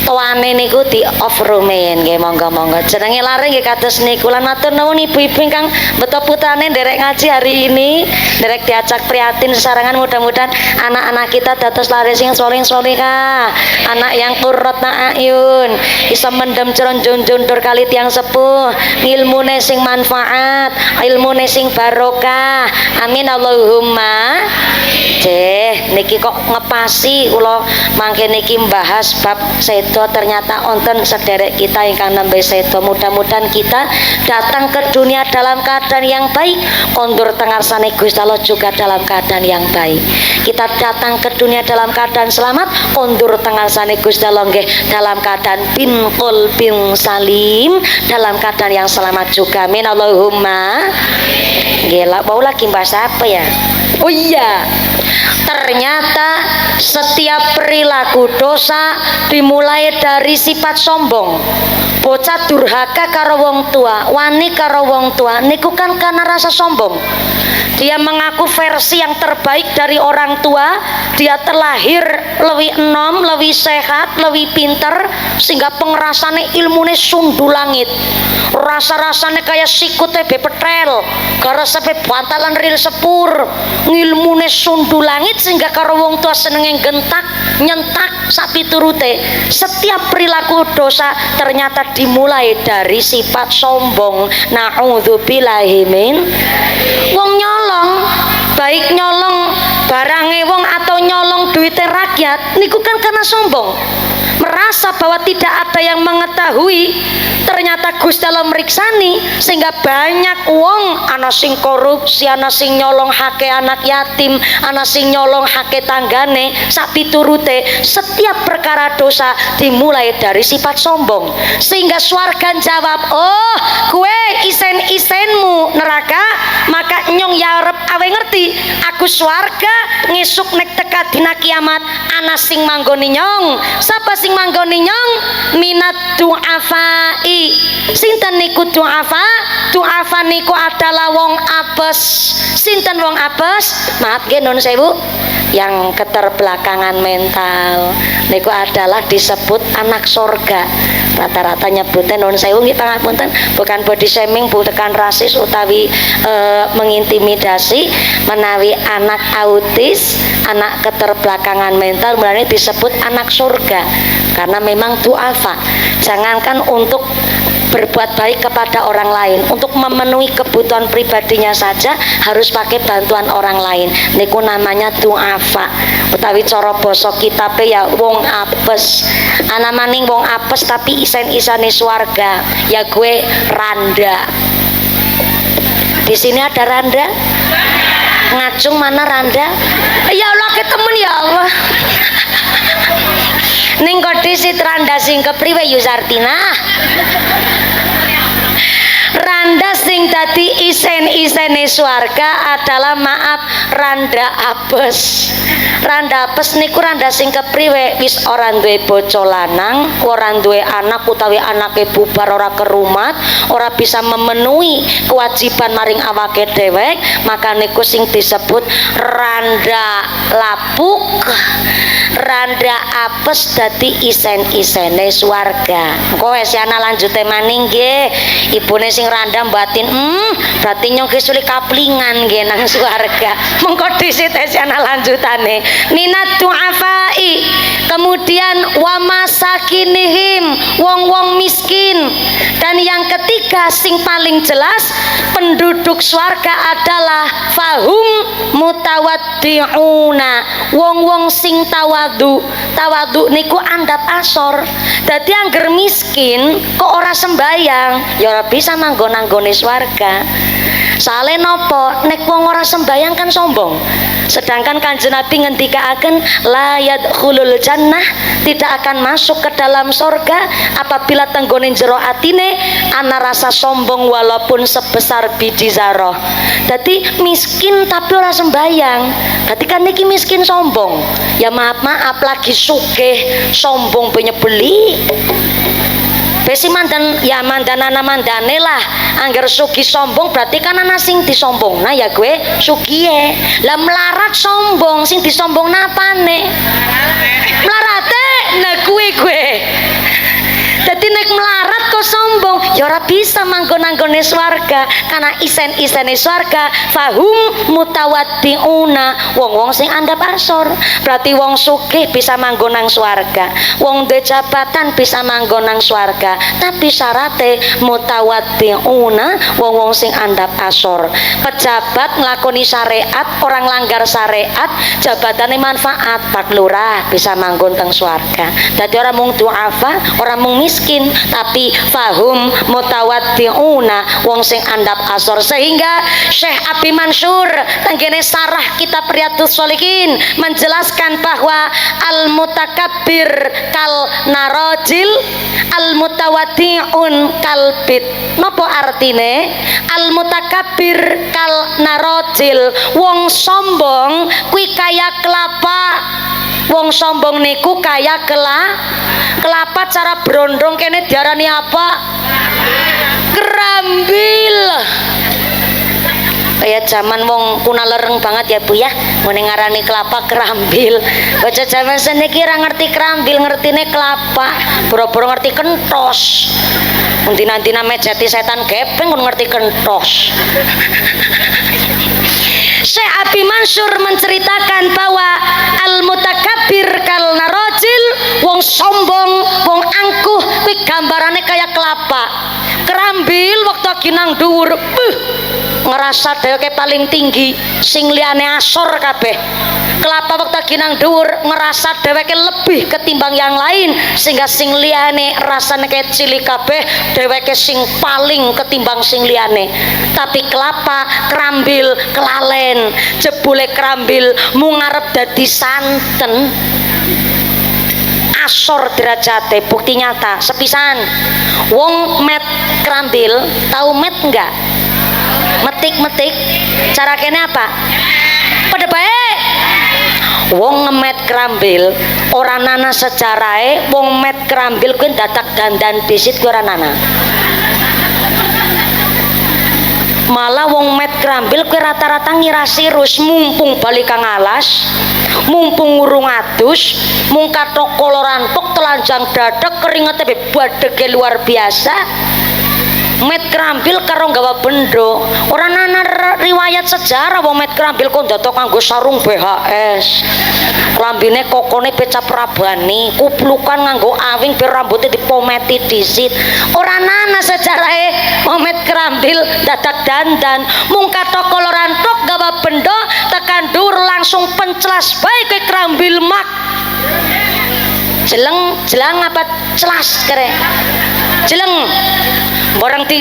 tuane niku di off rumen nggih, monggo-monggo. Jenenge lare nggih kados niku. Lan matur nuwun ibu-ibu ingkang beto putrane nderek ngaji hari ini, nderek diajak prihatin sesarengan, mudah-mudahan anak-anak kita dados lare sing soleh-solehah, anak yang qurrat ayun, iso mendem jondur kali tiang sepuh, ilmune sing manfaat, ilmune sing barokah. Amin Allahumma. Niki kok ngepasi kula mangke niki mbahas bab sedo, ternyata onten sederek kita ingkang nembe sedo. Mudah-mudahan kita datang ke dunia dalam keadaan yang baik, kondur tengarsane Gusti Allah juga dalam keadaan yang baik. Kita datang ke dunia dalam keadaan selamat, kondur tengarsane Gusti Allah nggih dalam keadaan bin salim, dalam keadaan yang selamat juga. Amin Allahumma. Gila, mau lagi bahasa apa ya? Oh iya, ternyata setiap perilaku dosa dimulai dari sifat sombong. Bocah durhaka karo wong tua, wani karo wong tua niku kan karena rasa sombong. Dia mengaku versi yang terbaik dari orang tua, dia terlahir lebih enom, lebih sehat, lebih pinter, sehingga pengerasane ilmune sundu langit. Rasa-rasane kayak sikute bepetel, gara sampai bantalan ril sepur, ilmune sundu langit, sehingga karo wong tua senenge gentak, nyentak sapi turute. Setiap perilaku dosa ternyata dimulai dari sifat sombong. Na'udzubillahi min. Wong nyolong, baik nyolong barange wong atau nyolong duite rakyat niku kan karena sombong, merasa bahwa tidak ada yang mengetahui. Ternyata Gusti Allah meriksani sehingga banyak wong ana sing korupsi, ana sing nyolong hake anak yatim, ana sing nyolong hake tanggane, sak piturute. Setiap perkara dosa dimulai dari sifat sombong, sehingga swarga jawab, oh kue isen-isenmu neraka, maka nyong yarep awe ngerti aku swarga ngisuk nek teka dina kiamat ana sing manggoni nyong. Sapa sing manggoni nyong? Minat du'afai. Sinten niku du'afa? Du'afa niku adalah wong apes. Sinten wong apes? Maaf nggih nun sewu, yang keterbelakangan mental niku adalah disebut anak sorga. Rata-rata nyebutnya nun sewu nggih pangapunten, bukan body shaming, bukan rasis utawi mengintimidasi, menawi anak autis, anak keterbelakangan mental mulanya disebut anak surga karena memang du'afa. Jangankan untuk berbuat baik kepada orang lain, untuk memenuhi kebutuhan pribadinya saja harus pakai bantuan orang lain, niku namanya du'afa. Utawi cara basa kitabe ya wong apes. Ana maning wong apes tapi isen-isane swarga, ya gue randa. Di sini ada randa? Ngacung mana randa? Ya Allah, ketemen ya Allah. Ning kondisi randa sing kepriwe Yusartina? Randa sing dadi isen-isene swarga adalah maaf randa apes. Randa apes niku randa sing kepriwe? Wis ora duwe bojo lanang, ora duwe anak utawi anake bubar ora kerumat, ora bisa memenuhi kewajiban maring awake dhewek, maka niku sing disebut randa lapuk. randa apes dadi isen-isene swarga. Engko wis ana lanjute maning nggih. Ibune sing randa batin berarti nyong kesuli kaplingan nggih nang swarga. Mengko dhisit wis ana lanjutane. Minat du'afai, kemudian wa masakinihim, wong-wong miskin. Dan yang ketiga sing paling jelas penduduk swarga adalah fahum mutawaddi'una, wong-wong sing tawadu. Tawadu niku andap asor. Dadi angger miskin kok ora sembayang ya ora bisa manggon-anggone swarga. Sale nopo nek wong ora sembayang kan sombong. Sedangkan Kanjeng Nabi ngendikaaken la yadkhulul jannah, tidak akan masuk ke dalam surga apabila tenggone jero atine ana rasa sombong walaupun sebesar biji zarah. Dadi miskin tapi ora sembayang. Berarti kan niki miskin sombong. Ya maaf lagi sugih sombong banyak beli. Besi mandan ya mandana mandane lah angger sugi sombong berarti kan ana sing disombong. Nah ya gue sugihe lah melarat sombong sing disombong napane melarate nah gue jadi nek melarat kok sombong ya ora bisa manggon-anggone swarga karena isen-isene swarga fahum mutawaddiuna, wong-wong sing andap asor. Berarti wong sugih bisa manggon nang swarga, wong duwe jabatan bisa manggon nang swarga, tapi syaratnya mutawaddiuna, wong-wong sing andap asor. Pejabat nglakoni syariat, orang langgar syariat, jabatannya manfaat, Pak Lurah bisa manggon teng swarga. Dadi ora mung du'afa, ora mung miskin, tapi fahum mutawaddiuna, wong sing andap asor. Sehingga Syekh Abi Mansur tenggene sarah kitab Riyadhus Shalihin menjelaskan bahwa al mutakabbir kal narajil, al mutawaddiun kal bit. Napa artine? Al mutakabbir kal narajil, wong sombong kuwi kaya kelapa. Wong sombong niku kaya kelapa cara brondong kene diarani apa? Kerambil. Kayak zaman wong kuna lereng banget ya Bu ya, ngene ngarani kelapa kerambil. Baca zaman seniki ra ngerti kerambil, ngertine kelapa. Boro-boro ngerti kentos. Untina-untina mejeti setan gepeng kon ngerti kentos. Syekh Abi Mansur menceritakan bahwa al-mutakabbir kal narajil, wong sombong, wong angkuh kuwi gambarane kayak kelapa. Kerambil waktu lagi nang dhuwur, ngerasa dheweke paling tinggi, sing liyane asor kabeh. Kelapa waktu lagi nang dhuwur ngerasa dheweke lebih ketimbang yang lain, sehingga sing liyane rasane kecil kabeh, dheweke sing paling ketimbang sing liyane. Tapi kelapa, kerambil, kelalen, jebule kerambil mung ngarep dadi santen. Asor derajate, bukti nyata sepisan. Wong met kerambil, tahu met enggak? Metik cara kene apa? Pada baik wong ngemet kerambil ora nana sejarahe, wong met kerambil kuwi dadak dandan bisit kuwi ora nana. Malah wong met kerambil kuwi rata-rata ngira sirus, mumpung balik kang alas, mumpung ngurung adus, mung kathok kolorantok telanjang dadak keringete badege luar biasa. Met kerambil karo nggawa bendo ora ana riwayat sejarah wong met kerambil kok ndoto kanggo sarung BHS, lambine kokone pecap rabani, kuplukan nganggo awing biar rambutnya dipometi disit. Ora ana sejarahe wong met kerambil dadak dandan, mung kathok kolorantok gawa bendo tekan dur langsung penclas bae ke kerambil mak. Jelang apa celas kere? Jeleng orang di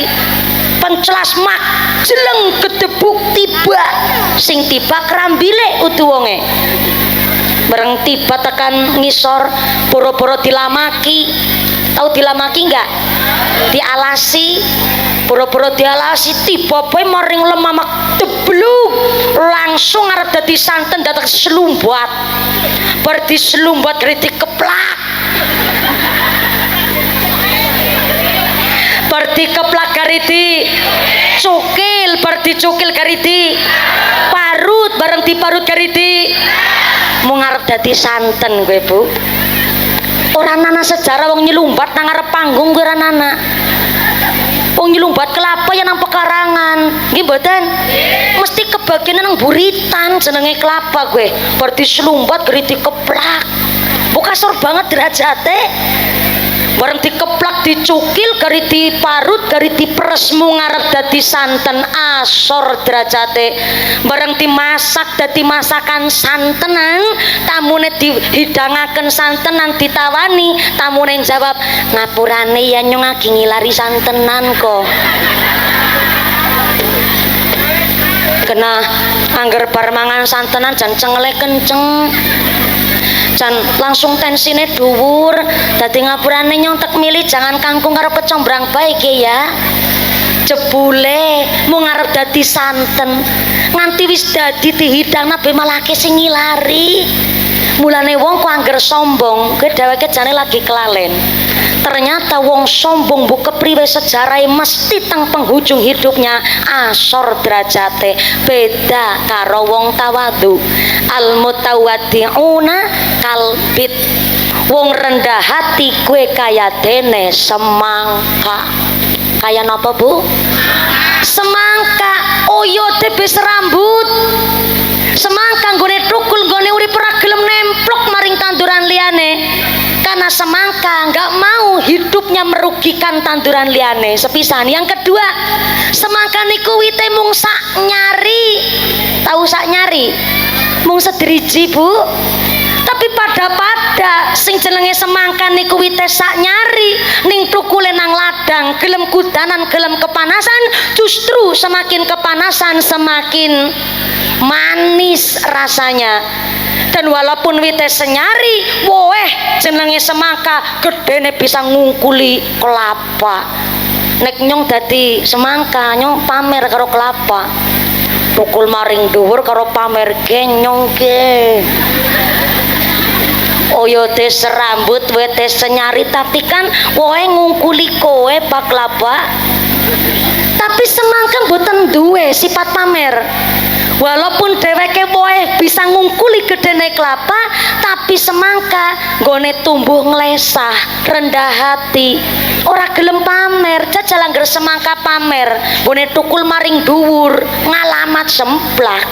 pencelas mak jeleng gedebuk tiba sing tiba kerambile utu wonge bareng tiba tekan ngisor pura-pura dilamaki. Tahu dilamaki enggak? Dialasi, pura-pura dialasi tiba bae maring lemamak debluk langsung arep dadi santen datang selumbat bar diselumbat ritik keplak berarti keplak gariti cukil, berarti cukil gariti parut, bareng diparut kariti mau ngarep dadi santen gue Bu. Ora nana sejarah wong nyelumbat nang ngarep panggung gue ora nana. Wong nyelumbat kelapa ya nang pekarangan. Nggih mboten? Mesti kebagian nang buritan jenenge kelapa gue. Berarti selumbat geriti keplak. Bukasor banget derajate. Bareng dikeplak dicukil gari diparut gari diperes mu ngarep dadi santen asor derajate. Bareng dimasak dadi masakan santenan, tamune dihidangaken santenan ditawani, tamune jawab ngapurane ya nyong lagi ngilari santenan kok. Kena angger bar mangan santenan jan cengele kenceng. Jan langsung tensine dhuwur dadi ngapurane nyontek milih jangan kangkung karo kecombrang bae iki ya. Jebule mau ngarep dadi santen nganti wis dadi dihidangna be malah ke sing ngilari. Mulane wong kok angger sombong kuwi dheweke jane lagi kelalen. Ternyata wong sombong bu kepriwe sejarah mesti teng penghujung hidupnya asor derajate. Beda karo wong tawadu. Al mutawaddi'una kalbit. Wong rendah hati kue kaya dene semangka. Kaya napa Bu? Semangka oyote bis rambut. Semangka nggone tukul nggone urip ora gelem nemplok maring tanduran liyane. Karena semangka nggak mau hidupnya merugikan tanduran liane. Sepisan yang kedua, semangka niku wite mung sak nyari. Tahu sak nyari? Mung sedriji Bu. Tapi pada sing jenenge semangka niku wite sak nyari ning tukule nang ladang gelem kudanan gelem kepanasan, justru semakin kepanasan semakin manis rasanya. Dan walaupun wite senyari woeh jenenge semangka gedene bisa ngungkuli kelapa. Nek nyong dadi semangka nyong pamer karo kelapa, tukul maring dhuwur karo pamer genyong ge. Oyote serambut wete senyari tapi kan woeh ngungkuli kowe pak kelapa. Tapi semangka mboten duwe sifat pamer. Walaupun dheweke woeh bisa ngungkuli gedene kelapa, tapi semangka nggone tumbuh nglesah, rendah hati, ora gelem pamer. Jajal angger semangka pamer, nggone tukul maring dhuwur, ngalamat semplak.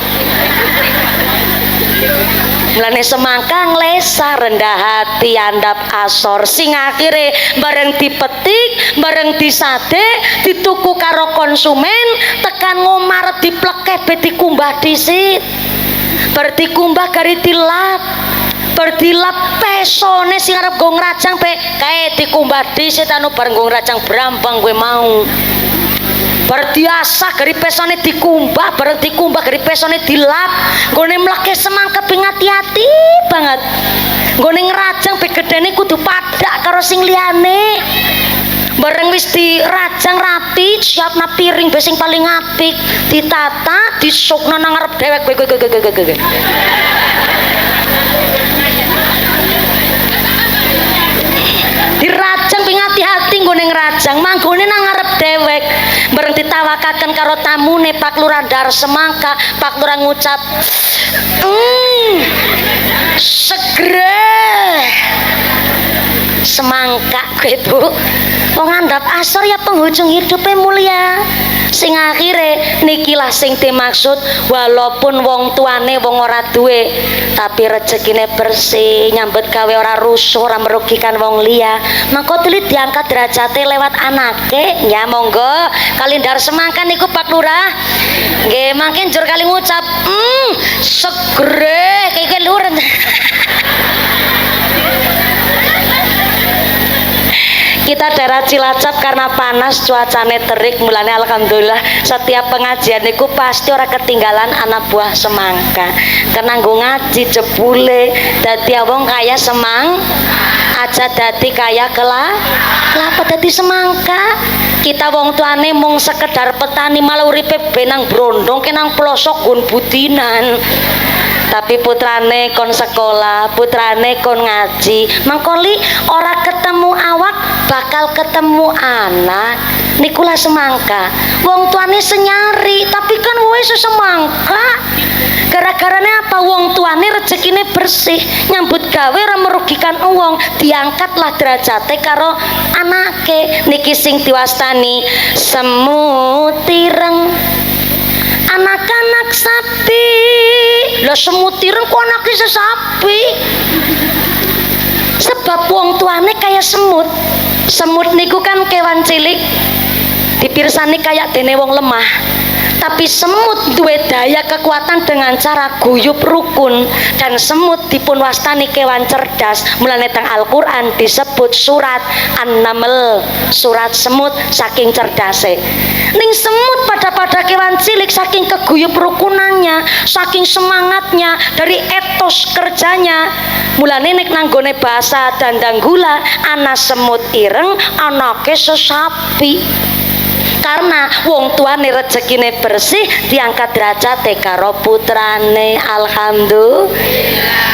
Mulane semangka nglesah, rendah hati, andap asor, sing akhire bareng dipetik, bareng disade, dituku karo konsumen, tekan ngomar diplekeh be dikumbah dhisit. Bar dikumbah gari dilap. Bar dilap pesone sing arep go ngrajang be kae dikumbah dhisit anu bareng go ngrajang brambang kowe mau. Bar diasah gari pesone dikumbah, bareng dikumbah gari pesone dilap. Nggone mleke semangka ping ati-ati banget. Nggone ngrajang be gedene kudu padhak karo sing liyane. Bareng wis dirajang rapi, siapna piring be sing paling apik, ditata, disukna nang ngarep dhewek. Dirajang ping hati-hati nggone ngrajang, manggone nang ngarep dhewek. Bareng ditawakaken karo tamune Pak Lurah Dar Semangka, Pak Lurah ngucap, segera semangka kowe Bu. Wong andap asor ya penghujung hidupnya mulia. Sing akhire nikilah sing dimaksud, walaupun wong tuane wong ora duwe tapi rezekine bersih, nyambet gawe ora rusuh, ora merugikan wong liya. Mangko telit diangkat derajate lewat anake. Ya monggo Kalindar Semangka niku Pak Lurah. Nggih mangke njur kali ngucap, segere kaya lur. Kita daerah Cilacap karena panas cuacane terik, mulane alhamdulillah setiap pengajian niku pasti ora ketinggalan anak buah semangka. Kena nggo ngaji jebule dadi wong kaya semang aja dadi kaya kelapa dadi semangka. Kita wong tuane mung sekedar petani malah uripe benang brondong kenang pelosok gun budinan. Tapi putrane kon sekolah, putrane kon ngaji, mangkoli ora ketemu awak bakal ketemu anak. Nikulah semangka. Wong tuane senyari, tapi kan wis semangka. Gara-gara resine bersih, nyambut gawe ora merugikan wong, diangkatlah derajate karo anake. Niki sing diwastani semut ireng anak-anak sapi. Lah semut ireng kok anake sapi? Sebab wong tuane kaya semut. Semut niku kan kewan cilik, dipirsani kayak dene wong lemah, tapi semut duwe daya kekuatan dengan cara guyub rukun. Dan semut dipun wastani kewan cerdas, mulane teng Al-Qur'an disebut surat An-Naml, surat semut saking cerdase. Ning semut pada kewan cilik saking keguyub rukunannya, saking semangatnya, dari etos kerjanya, mulane nek nanggone bahasa Dandanggula ana semut ireng anake sesapi. Karena wong tuane rezekine bersih, diangkat derajate karo putrane. Alhamdulillah.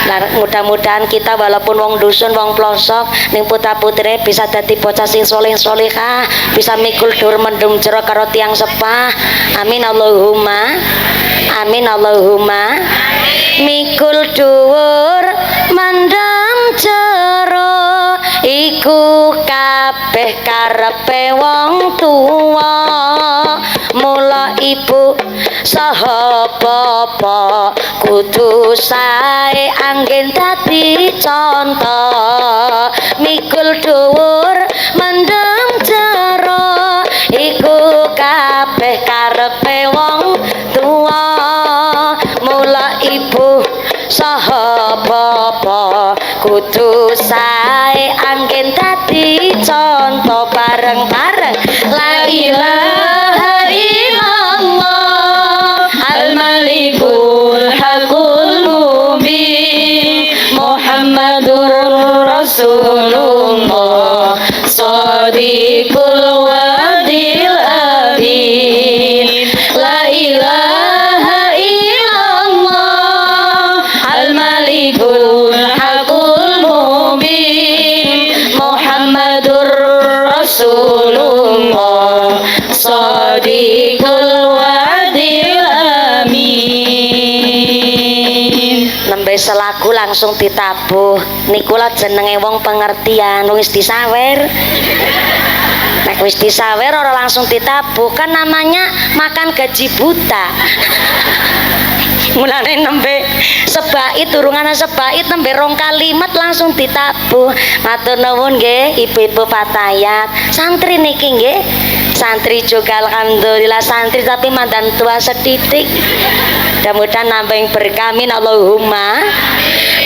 Nah, mudah-mudahan kita walaupun wong dusun, wong pelosok, ning putra-putrine bisa dadi bocah sing soleh-solehah, bisa mikul dur mendung jero karo tiang sepah. Amin Allahumma. Amin Allahumma. Mikul dhuwur mendem jero iku kabeh karepe wong tuwa. Mula ibu saha bapa kudu sae anggen dadi contoh. Mikul dhuwur mendem jero iku kabeh karepe wong tuwa. Mula ibu saha bapa kudu sae anggen dadi contoh. Bareng-bareng la ilaha illallah al-malikul hakul mubin Muhammadur Rasulullah shadiqul wadil amin. La ilaha illallah al-malikul hakul mubin Muhammadur Rasulullah shadiqul wadil amin. Nembe selaku langsung ditabuh niku lho jenenge wong pengertian, wis disawer. Nek wis disawer ora langsung ditabuh kan namanya makan gaji buta. Mulane nembe sebait urungane sebait nembe rong kalimat langsung ditabuh. Matur nuwun nggih ibu-ibu patayat. Santri niki nggih. Santri juga alhamdulillah santri tapi mandan tua sedidik. Mudah-mudahan nambah berkah amin Allahumma.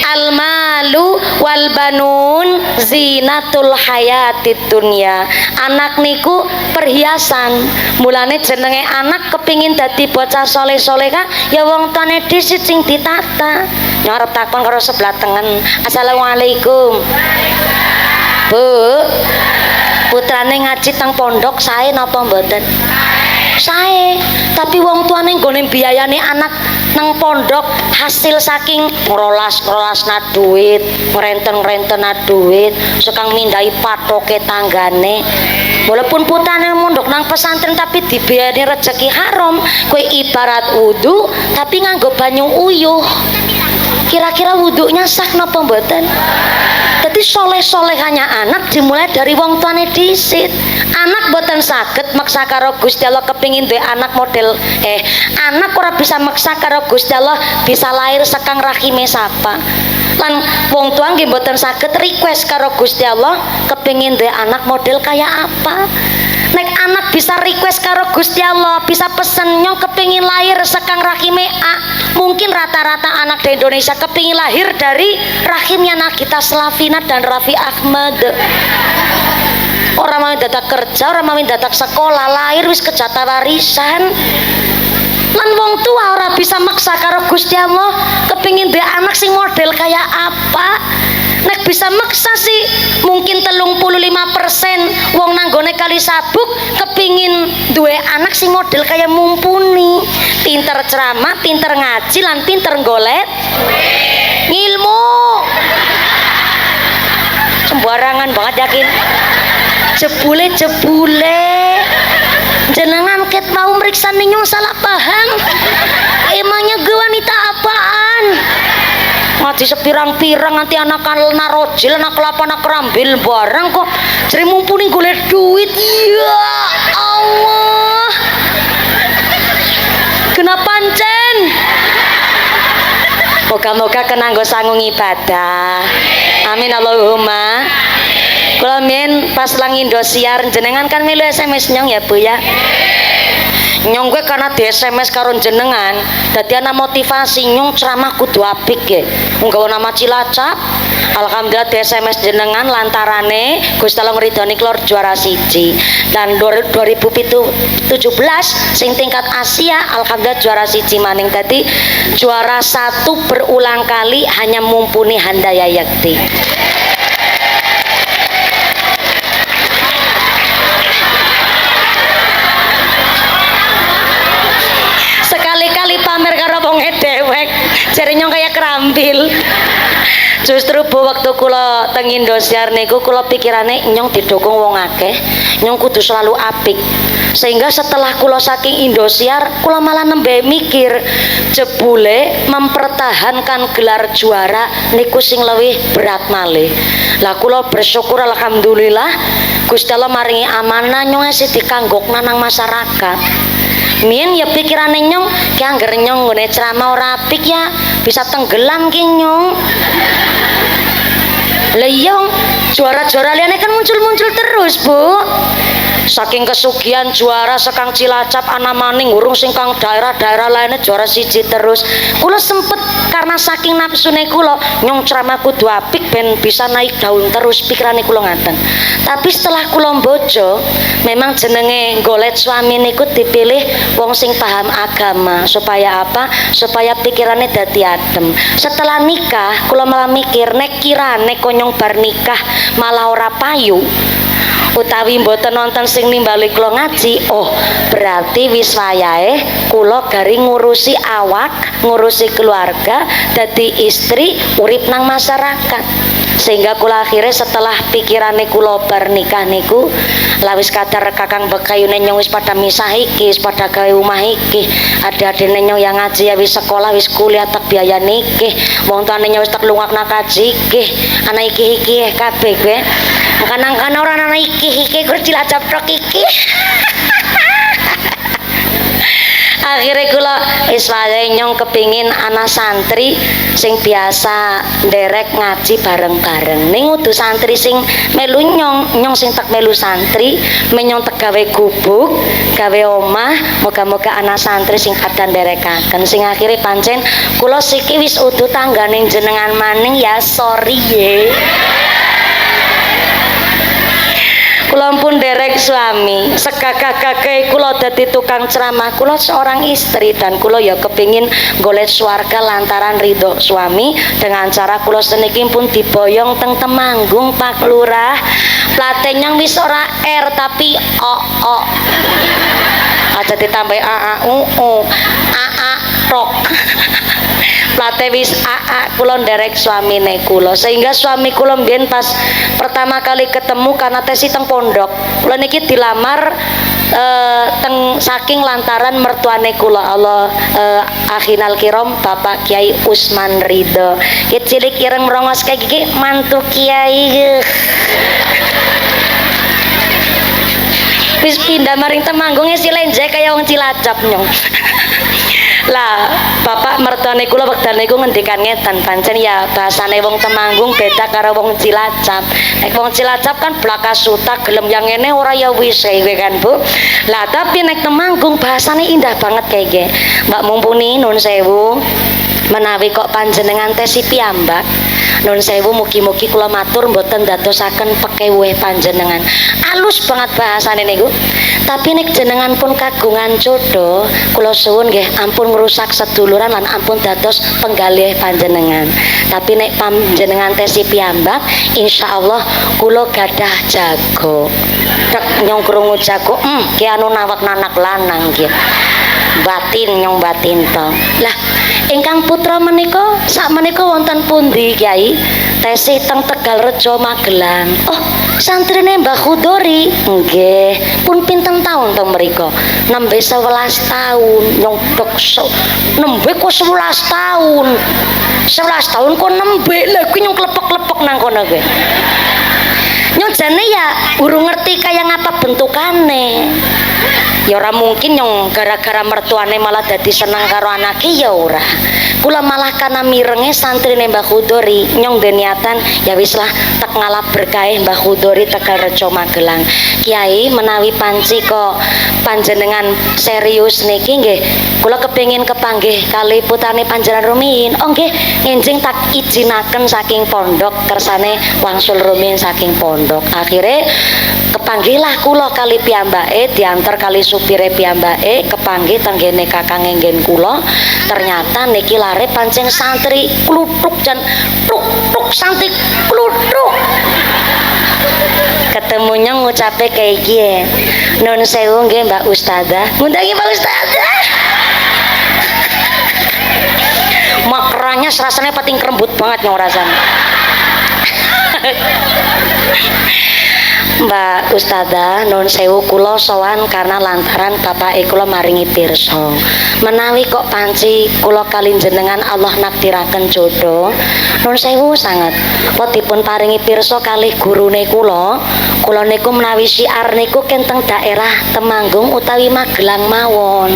Al malu wal banun zinatul hayatid dunya. Anak niku perhiasan. Mulane jenenge anak kepingin dadi bocah soleh-solehah ya wong tuane dhisik sing ditata. Ngarep takon karo sebelah tengen. Assalamualaikum. Bu, putrane ngaji teng pondok sae napa mboten? Sae, tapi wong tuane nggone biayane anak nang pondok hasil saking ngerolas-ngerolosna duit, ngrenten-ngrentena duit, sekang mindai patoke tanggane. Walaupun putrane mondok nang pesantren tapi dibiayani rezeki haram, kowe ibarat wudu tapi nganggo banyu uyuh. Kira-kira wudunya sah napa mboten? Jadi soleh-solehanya anak dimulai dari wong tuane dhisit. Anak boten saged maksa karo Gusti Allah kepingin duwe anak model anak ora bisa maksa karo Gusti Allah bisa lahir sekang rahime sapa. Lan wong tua nggih boten saged request karo Gusti Allah kepingin duwe anak model kayak apa. Nek anak bisa request karo Gusti Allah, bisa pesen nyong kepingin lahir sekang rahime A. Mungkin rata-rata anak di Indonesia kepingin lahir dari rahimnya Nagita Slavina dan Raffi Ahmad. Orang mau dadak kerja, orang mau dadak sekolah, lahir wis kejata warisan. Lan wong tua ora bisa maksa karo Gusti Allah kepingin duwe anak sing model kayak apa. Nek bisa maksa sih mungkin 35% wong nanggone kali sabuk kepingin duwe anak sing model kayak mumpuni, pinter ceramah, pinter ngaji lan pinter golek ngilmu. Sembarangan banget yakin. Jebule jenengan ket mau meriksa ninyong salah paham. Emangnya gue wanita apaan? ngaji sepirang-pirang nganti anak narojil anak kelapa anak kerambil barang kok jadi mumpuni golek duit. Ya Allah, kenapa pancen? Moga-moga kenanggo sanggung ibadah. Amin Allahumma. Kula men pas lang Indosiar jenengan kan milu SMS nyong ya Bu ya. Nyong gue karena di SMS karo jenengan dadi ana motivasi nyong ceramah kudu apik ge. Nggawa nama Cilacap. Alhamdulillah di SMS jenengan lantarane Gusti Allah ngridoni klor juara siji. Dan 2017 sing tingkat Asia alhamdulillah juara siji maning tadi juara 1 berulang kali hanya mumpuni Handaya Yakti. Sekali-kali pamer karo wong dewek jare nyong kaya kerambil. Justru bu waktu kula teng Indosiar niku kula pikirane nyong didukung wong akeh, nyong kudu selalu apik. Sehingga setelah kula saking Indosiar kula malah nembe mikir jebule mempertahankan gelar juara niku sing luwih berat malih. Lah kula bersyukur alhamdulillah Gusti Allah maringi amanah nyong isih dikanggokna nang masyarakat. Mien ya pikirane nyong ki angger nyong nggone ceramah ora apik ya bisa tenggelam ki nyong. Lah iya juara-juara liyane kan muncul-muncul terus, Bu. Saking kesugihan juara sekang Cilacap ana maning urung sing kang daerah-daerah lainnya juara siji terus. Kula sempet karena saking nafsune kula nyong ceramah kudu apik ben bisa naik daun terus pikirane kula ngaten. Tapi setelah kula bojo memang jenenge golek suami niku dipilih wong sing paham agama supaya apa? Supaya pikirannya dadi adem. Setelah nikah kula malah mikir nek kirane konyong bar nikah malah ora payu utawi mboten nonton sing nimbali kula ngaji, oh berarti wis wayahe kula garing ngurusi awak, ngurusi keluarga, dadi istri urip nang masyarakat. Sehingga kula akhirnya setelah pikirane kula bar nikah niku lawis kadar kakang bekayune nyong wis pada misah iki, wis pada gawe omah iki. Adik-adikne nyong yang ngaji ya wis sekolah, wis kuliah tak biaya niki. Wong tuane nyong wis tak lungakna kaji iki. Ana iki kabeh kowe. Kanang-kanang ora ana iki kur Cilacap tok iki. Akhirnya kula iswae nyong kepingin anak santri sing biasa nderek ngaji bareng-bareng. Ning udu santri sing melu nyong sing tak melu santri, menyong tak gawe gubuk, gawe omah, moga-moga anak santri sing kada nderekaken. Sing akhirnya pancen kula siki wis udu tanggane jenengan maning ya sorry ye. Kula pun derek suami, segagah-gagah kula dadi tukang ceramah, kula seorang istri dan kula ya kepingin golek swarga lantaran ridho suami dengan cara kula seniki pun diboyong teng Temanggung Pak Lurah. Plate nyang wis ora R tapi o. Aja ditambah a rok. Plate wis AA kula nderek suamine kula sehingga suami kula mbiyen pas pertama kali ketemu karena tesi teng pondok kula niki dilamar teng saking lantaran mertuane kula Allah akhinal kiram Bapak Kiai Usman Ridho ki cilik ireng merongos kayak gigi mantu Kiai wis pindah maring Temanggung si lenje kaya wong Cilacap nyong. Lah bapak mertuane kula wekdal niku ngendikan ngeten pancen ya bahasane wong Temanggung beda karo wong Cilacap. Nek wong Cilacap kan blakas suta gelem yang ngene ora ya wis kowe kan Bu. Lah tapi nek Temanggung bahasane indah banget kayake. Mbak mumpuni nun sewu menawi kok panjenengan tesi piyambak nun sewu mugi-mugi kula matur mboten dadosaken pekeweh panjenengan. Alus banget bahasane niku. Tapi nek jenengan pun kagungan jodoh, kula suwun nggih ampun ngrusak seduluran lan ampun dados penggalih panjenengan. Tapi nek panjenengan tesi piyambak, insyaallah kula gadah jago. Tek nyong krungu jago, ki anu nawak anak lanang nggih. Batin nyong batin to. Lah ingkang putra menika sak menika wonten pundi Kyai? tesih teng Tegalrejo Magelang. Oh, santrine Mbah Khudori. Nggih, pun pinten taun teng mriku? Nembe 11 taun. Nyodok nembe kok 11 taun. 11 tahun kok nembe lha kuwi nyong klepek-klepek nang kono kuwi. Nyong jane ya urung ngerti kaya ngapa bentukane. Ya ora mungkin nyong gara-gara mertuane malah dadi seneng karo anake ya ora. Kula malah kana mirenge santrine Mbah Khudori, nyong den niatan ya wis lah tek ngalap berkahe Mbah Khudori Tegalrejo Magelang. Kiai menawi panci kok panjenengan serius niki nggih kula kepengin kepanggih kali putane panjenengan rumiyin. Oh nggih, enjing tak izinaken saking pondok kersane wangsul rumiyin saking pondok. Akhire kepanggihlah kula kali piyambake diantar kali supire piyambake kepanggih tenggene kakang nggen kula. Ternyata niki lare pancen santri kluthuk jan tuk santri kluthuk. Ketemunya ngucape kayak gini. Nun sewu nggih Mbak Ustazah. Ngundangi Mbak Ustazah. Makranya rasanya pating kerembut banget nyong rasanya. Mbak Ustazah nun sewu kula sowan karena lantaran bapak kula maringi pirsa menawi kok panci kula kali jenengan Allah nakdiraken jodoh nun sewu sanget kok dipun paringi pirsa kalih gurune kula niku menawi syiar niku kenteng daerah Temanggung utawi Magelang mawon.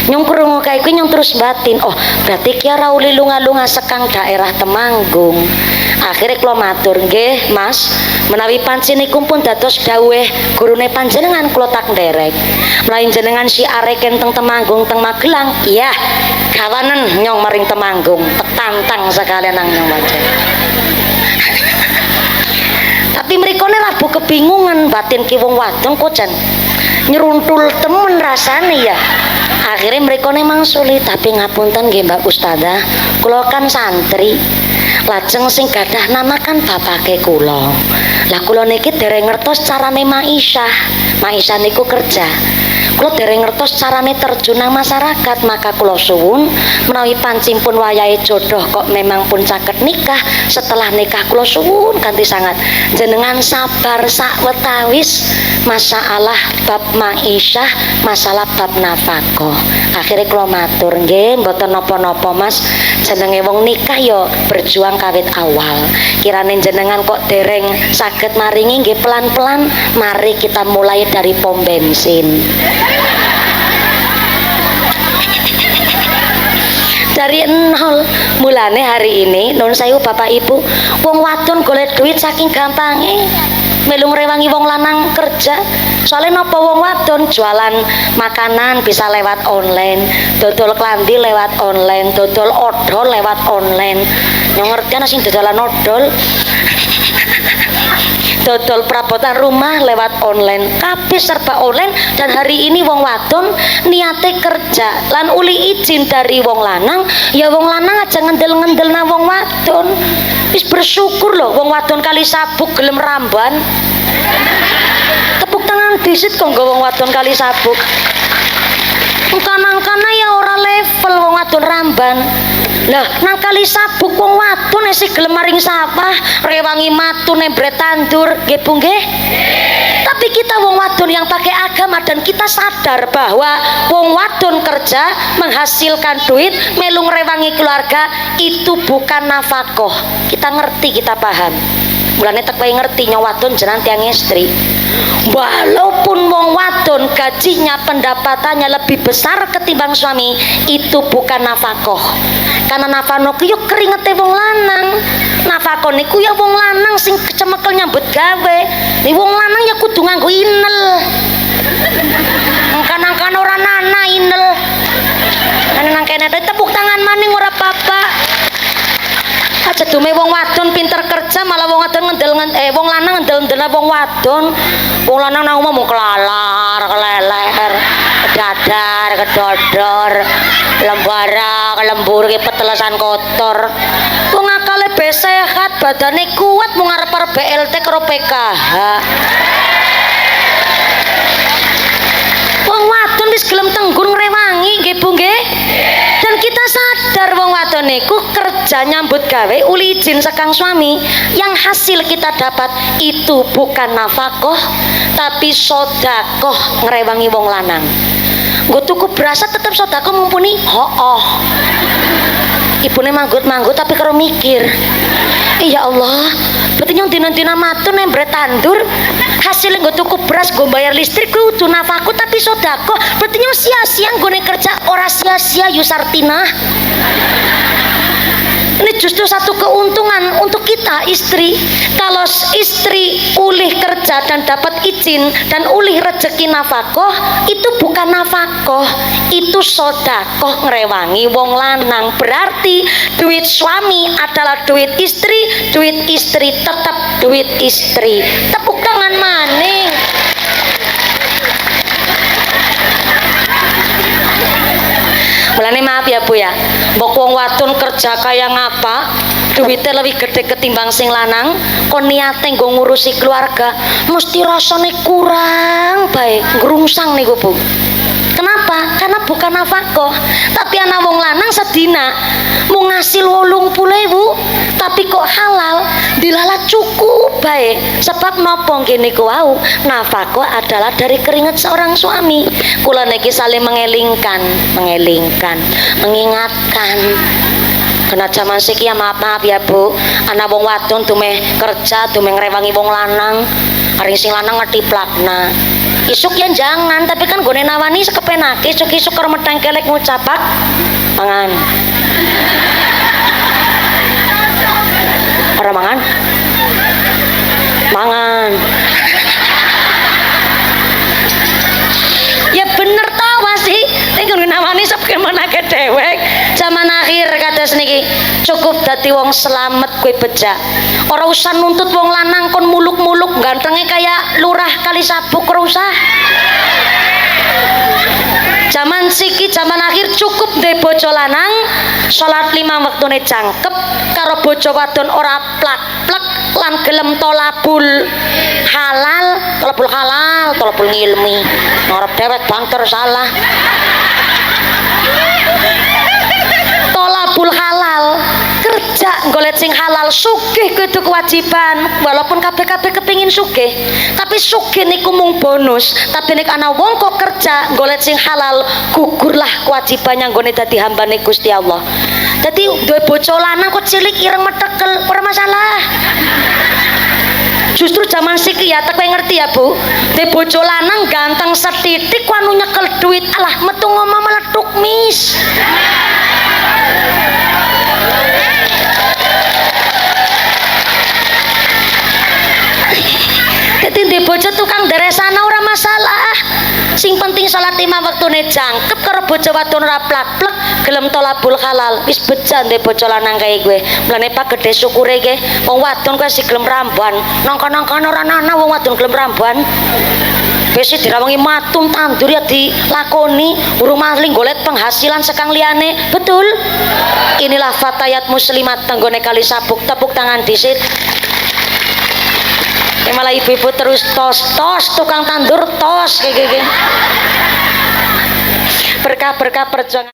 Nyong krungu kae kuwi nyong terus batin, oh berarti ki ora uli lunga-lunga sekang daerah Temanggung. Akhirnya kula matur, nggih Mas, menawi panci niku pun dados dawuh gurune panjenengan kula tak nderek. Menawi jenengan syiare kenteng Temanggung teng Magelang, iya gawanen nyong maring Temanggung, petantang sekalian nang nyong wae. Tapi mrikone rabu kebingungan batin ki wong wadon kok jan nyeruntul temen rasane ya. Akhirnya mereka memang sulit, tapi ngapunten nggih Mbak Ustazah, kula kan santri. Lajeng sing gadah nama kan bapake kula. Lah kula niki dereng ngertos carane ma'isyah. Ma'isyah niku kerja. Kula dereng ngertos carane terjun nang masyarakat, maka kula suwun menawi pancing pun wayahe jodoh kok memang pun caket nikah, setelah nikah kula suwun kanthi sangat jenengan sabar sawetawis masalah bab ma'isyah, masalah bab nafkah. Akhirnya kula matur nggih mboten napa-napa Mas, jenenge wong nikah ya berjuang kawit awal. Kirane jenengan kok dereng saged maringi nggih pelan-pelan, mari kita mulai dari pom bensin. Dari nol mulane hari ini nun sayu bapak ibu wong wadon golek duit saking gampangnya melu ngrewangi wong lanang kerja. Soalnya napa wong wadon jualan makanan bisa lewat online, dodol klambi lewat online, dodol odol lewat online. Yang ngerti ana sing dodolan odol. Dodol perabotan rumah lewat online, kabeh serba online. Dan hari ini wong wadon niate kerja lan uli izin dari wong lanang, ya wong lanang aja ngendel-ngendelna wong wadon. Wis bersyukur loh wong wadon kali sabuk gelem ramban. Tepuk tangan disit kok wong wadon kali sabuk. Kanang-kana ya ora level wong wadon ramban. Lah nang kali sabuk wong wadon isih gelem maring sawah, rewangi matu nembret tandur, nggih Bu nggih? Tapi kita wong wadon yang pakai agama dan kita sadar bahwa wong wadon kerja menghasilkan duit, melu ngrewangi keluarga itu bukan nafkah. Kita ngerti, kita paham. Mulane tek wae ngerti nyawa wadon jenengan tiang istri. Walaupun wong wadon gajinya pendapatannya lebih besar ketimbang suami, itu bukan nafkah. Karena nafkah niku yo keringete wong lanang. Nafkah niku ya wong lanang sing kecemekel nyambut gawe. Nih wong lanang ya kudu nganggo inel. Kan ora nana inel. Nang kene tepuk tangan maning ora apa-apa. Aja dume wong wadon pinter kerja malah wong wadon wong lanang ngendel-ngendel wong wadon. Wong lanang nang omah mung kelalar, keleler, kedadar, kedodor, lembara, kelembur ki petelesan kotor. Wong akale sehat, badane kuat mung arep-arep BLT karo PKH. Wong wadon wis gelem tenggun ngrewangi nggih Bu nggih. Dan kita sadar sadar wong wadon niku kerja nyambut gawe uli izin sekang suami, yang hasil kita dapat itu bukan nafkah tapi sedekah ngrewangi wong lanang. Nggo tuku beras tetep sedekah mumpuni. Ibune manggut-manggut tapi karo mikir. Ya Allah, berarti nyong dina-dina matun nembret tandur, hasilnya nggo tuku beras, nggo bayar listrik kudu nafkah tapi sedekah. Berarti nyong sia-sia nggone kerja, ora sia-sia Yusartina. Ini justru satu keuntungan untuk kita istri. Kalau istri ulih kerja dan dapat izin dan ulih rezeki nafkah, itu bukan nafkah, itu sedekah ngrewangi wong lanang. Berarti duit suami adalah duit istri tetap duit istri. Tepuk tangan maning. Mulane maaf ya Bu ya, mbok wong wadon kerja kaya ngapa, duitnya lebih gede ketimbang sing lanang, kon niate nggo ngurusi keluarga, mesti rasane kurang baik, ngrungsang niku Bu. Kenapa? Karena bukan nafkah, tapi anak wong lanang sedina mau ngasil 80.000 tapi kok halal dilalah cukup baik. Sebab nopo ngene ku wau, nafkah adalah dari keringat seorang suami. Kula niki saling mengingatkan, kena zaman siki ya maaf ya Bu, anak wong wadon tumeh kerja, tumeh ngrewangi wong lanang, ari sing lanang ngetiplakna. Isuk ya jangan, tapi kan gone nawani sekepenake, isuk-isuk karo medang kelek ngucapak mangan. Ora mangan? Mangan. Ya bener tawa sih, tapi gone nawani sekepenake dewek. Zaman akhir kata seniki cukup dadi wong selamat kowe bejak. Ora usah nuntut wong lanang kon muluk-muluk gantenge kayak lurah kali sabuk, ora usah. Zaman siki zaman akhir cukup de bojo lanang salat 5 waktune jangkep karo bojo wadon ora plak-plek lan gelem tolabul halal, tolabul ngilmi. Ngarep dewek banter salah. Tolabul halal, kerja golek sing halal, sugih kudu kewajiban. Walaupun kabeh-kabeh kepingin sugih, tapi sugih niku mung bonus. Tapi nek ana wong kok kerja golek sing halal, gugurlah kewajibannya nggone dadi hambane Gusti Allah. Dadi duwe bojo lanang kok cilik ireng metekel ora masalah. Justru zaman siki ya tak ngerti ya Bu, de bojo lanang ganteng setitik anu nyekel duit, alah metu ngomong meletuk mis. Jadi di bojo tukang deresana ora masalah. Sing penting salat 5 waktune jangkep karo bojo wadon ora plak-plek, gelem tolabul halal. Wis bejan de bojo lanang kaya kowe. Mulane Pak gede syukure ge wong wadon kuwi sing gelem rambuan. Nangka-nangka ora ana wong wadon gelem rambuan. Wis dirawangi matun tandur ya dilakoni, urung maling golek penghasilan sekang liyane. Betul? Inilah fatayat muslimat tanggone kali sabuk. Tepuk tangan disit. Malah ibu-ibu terus tos tukang tandur tos kayak berkah perjuangan.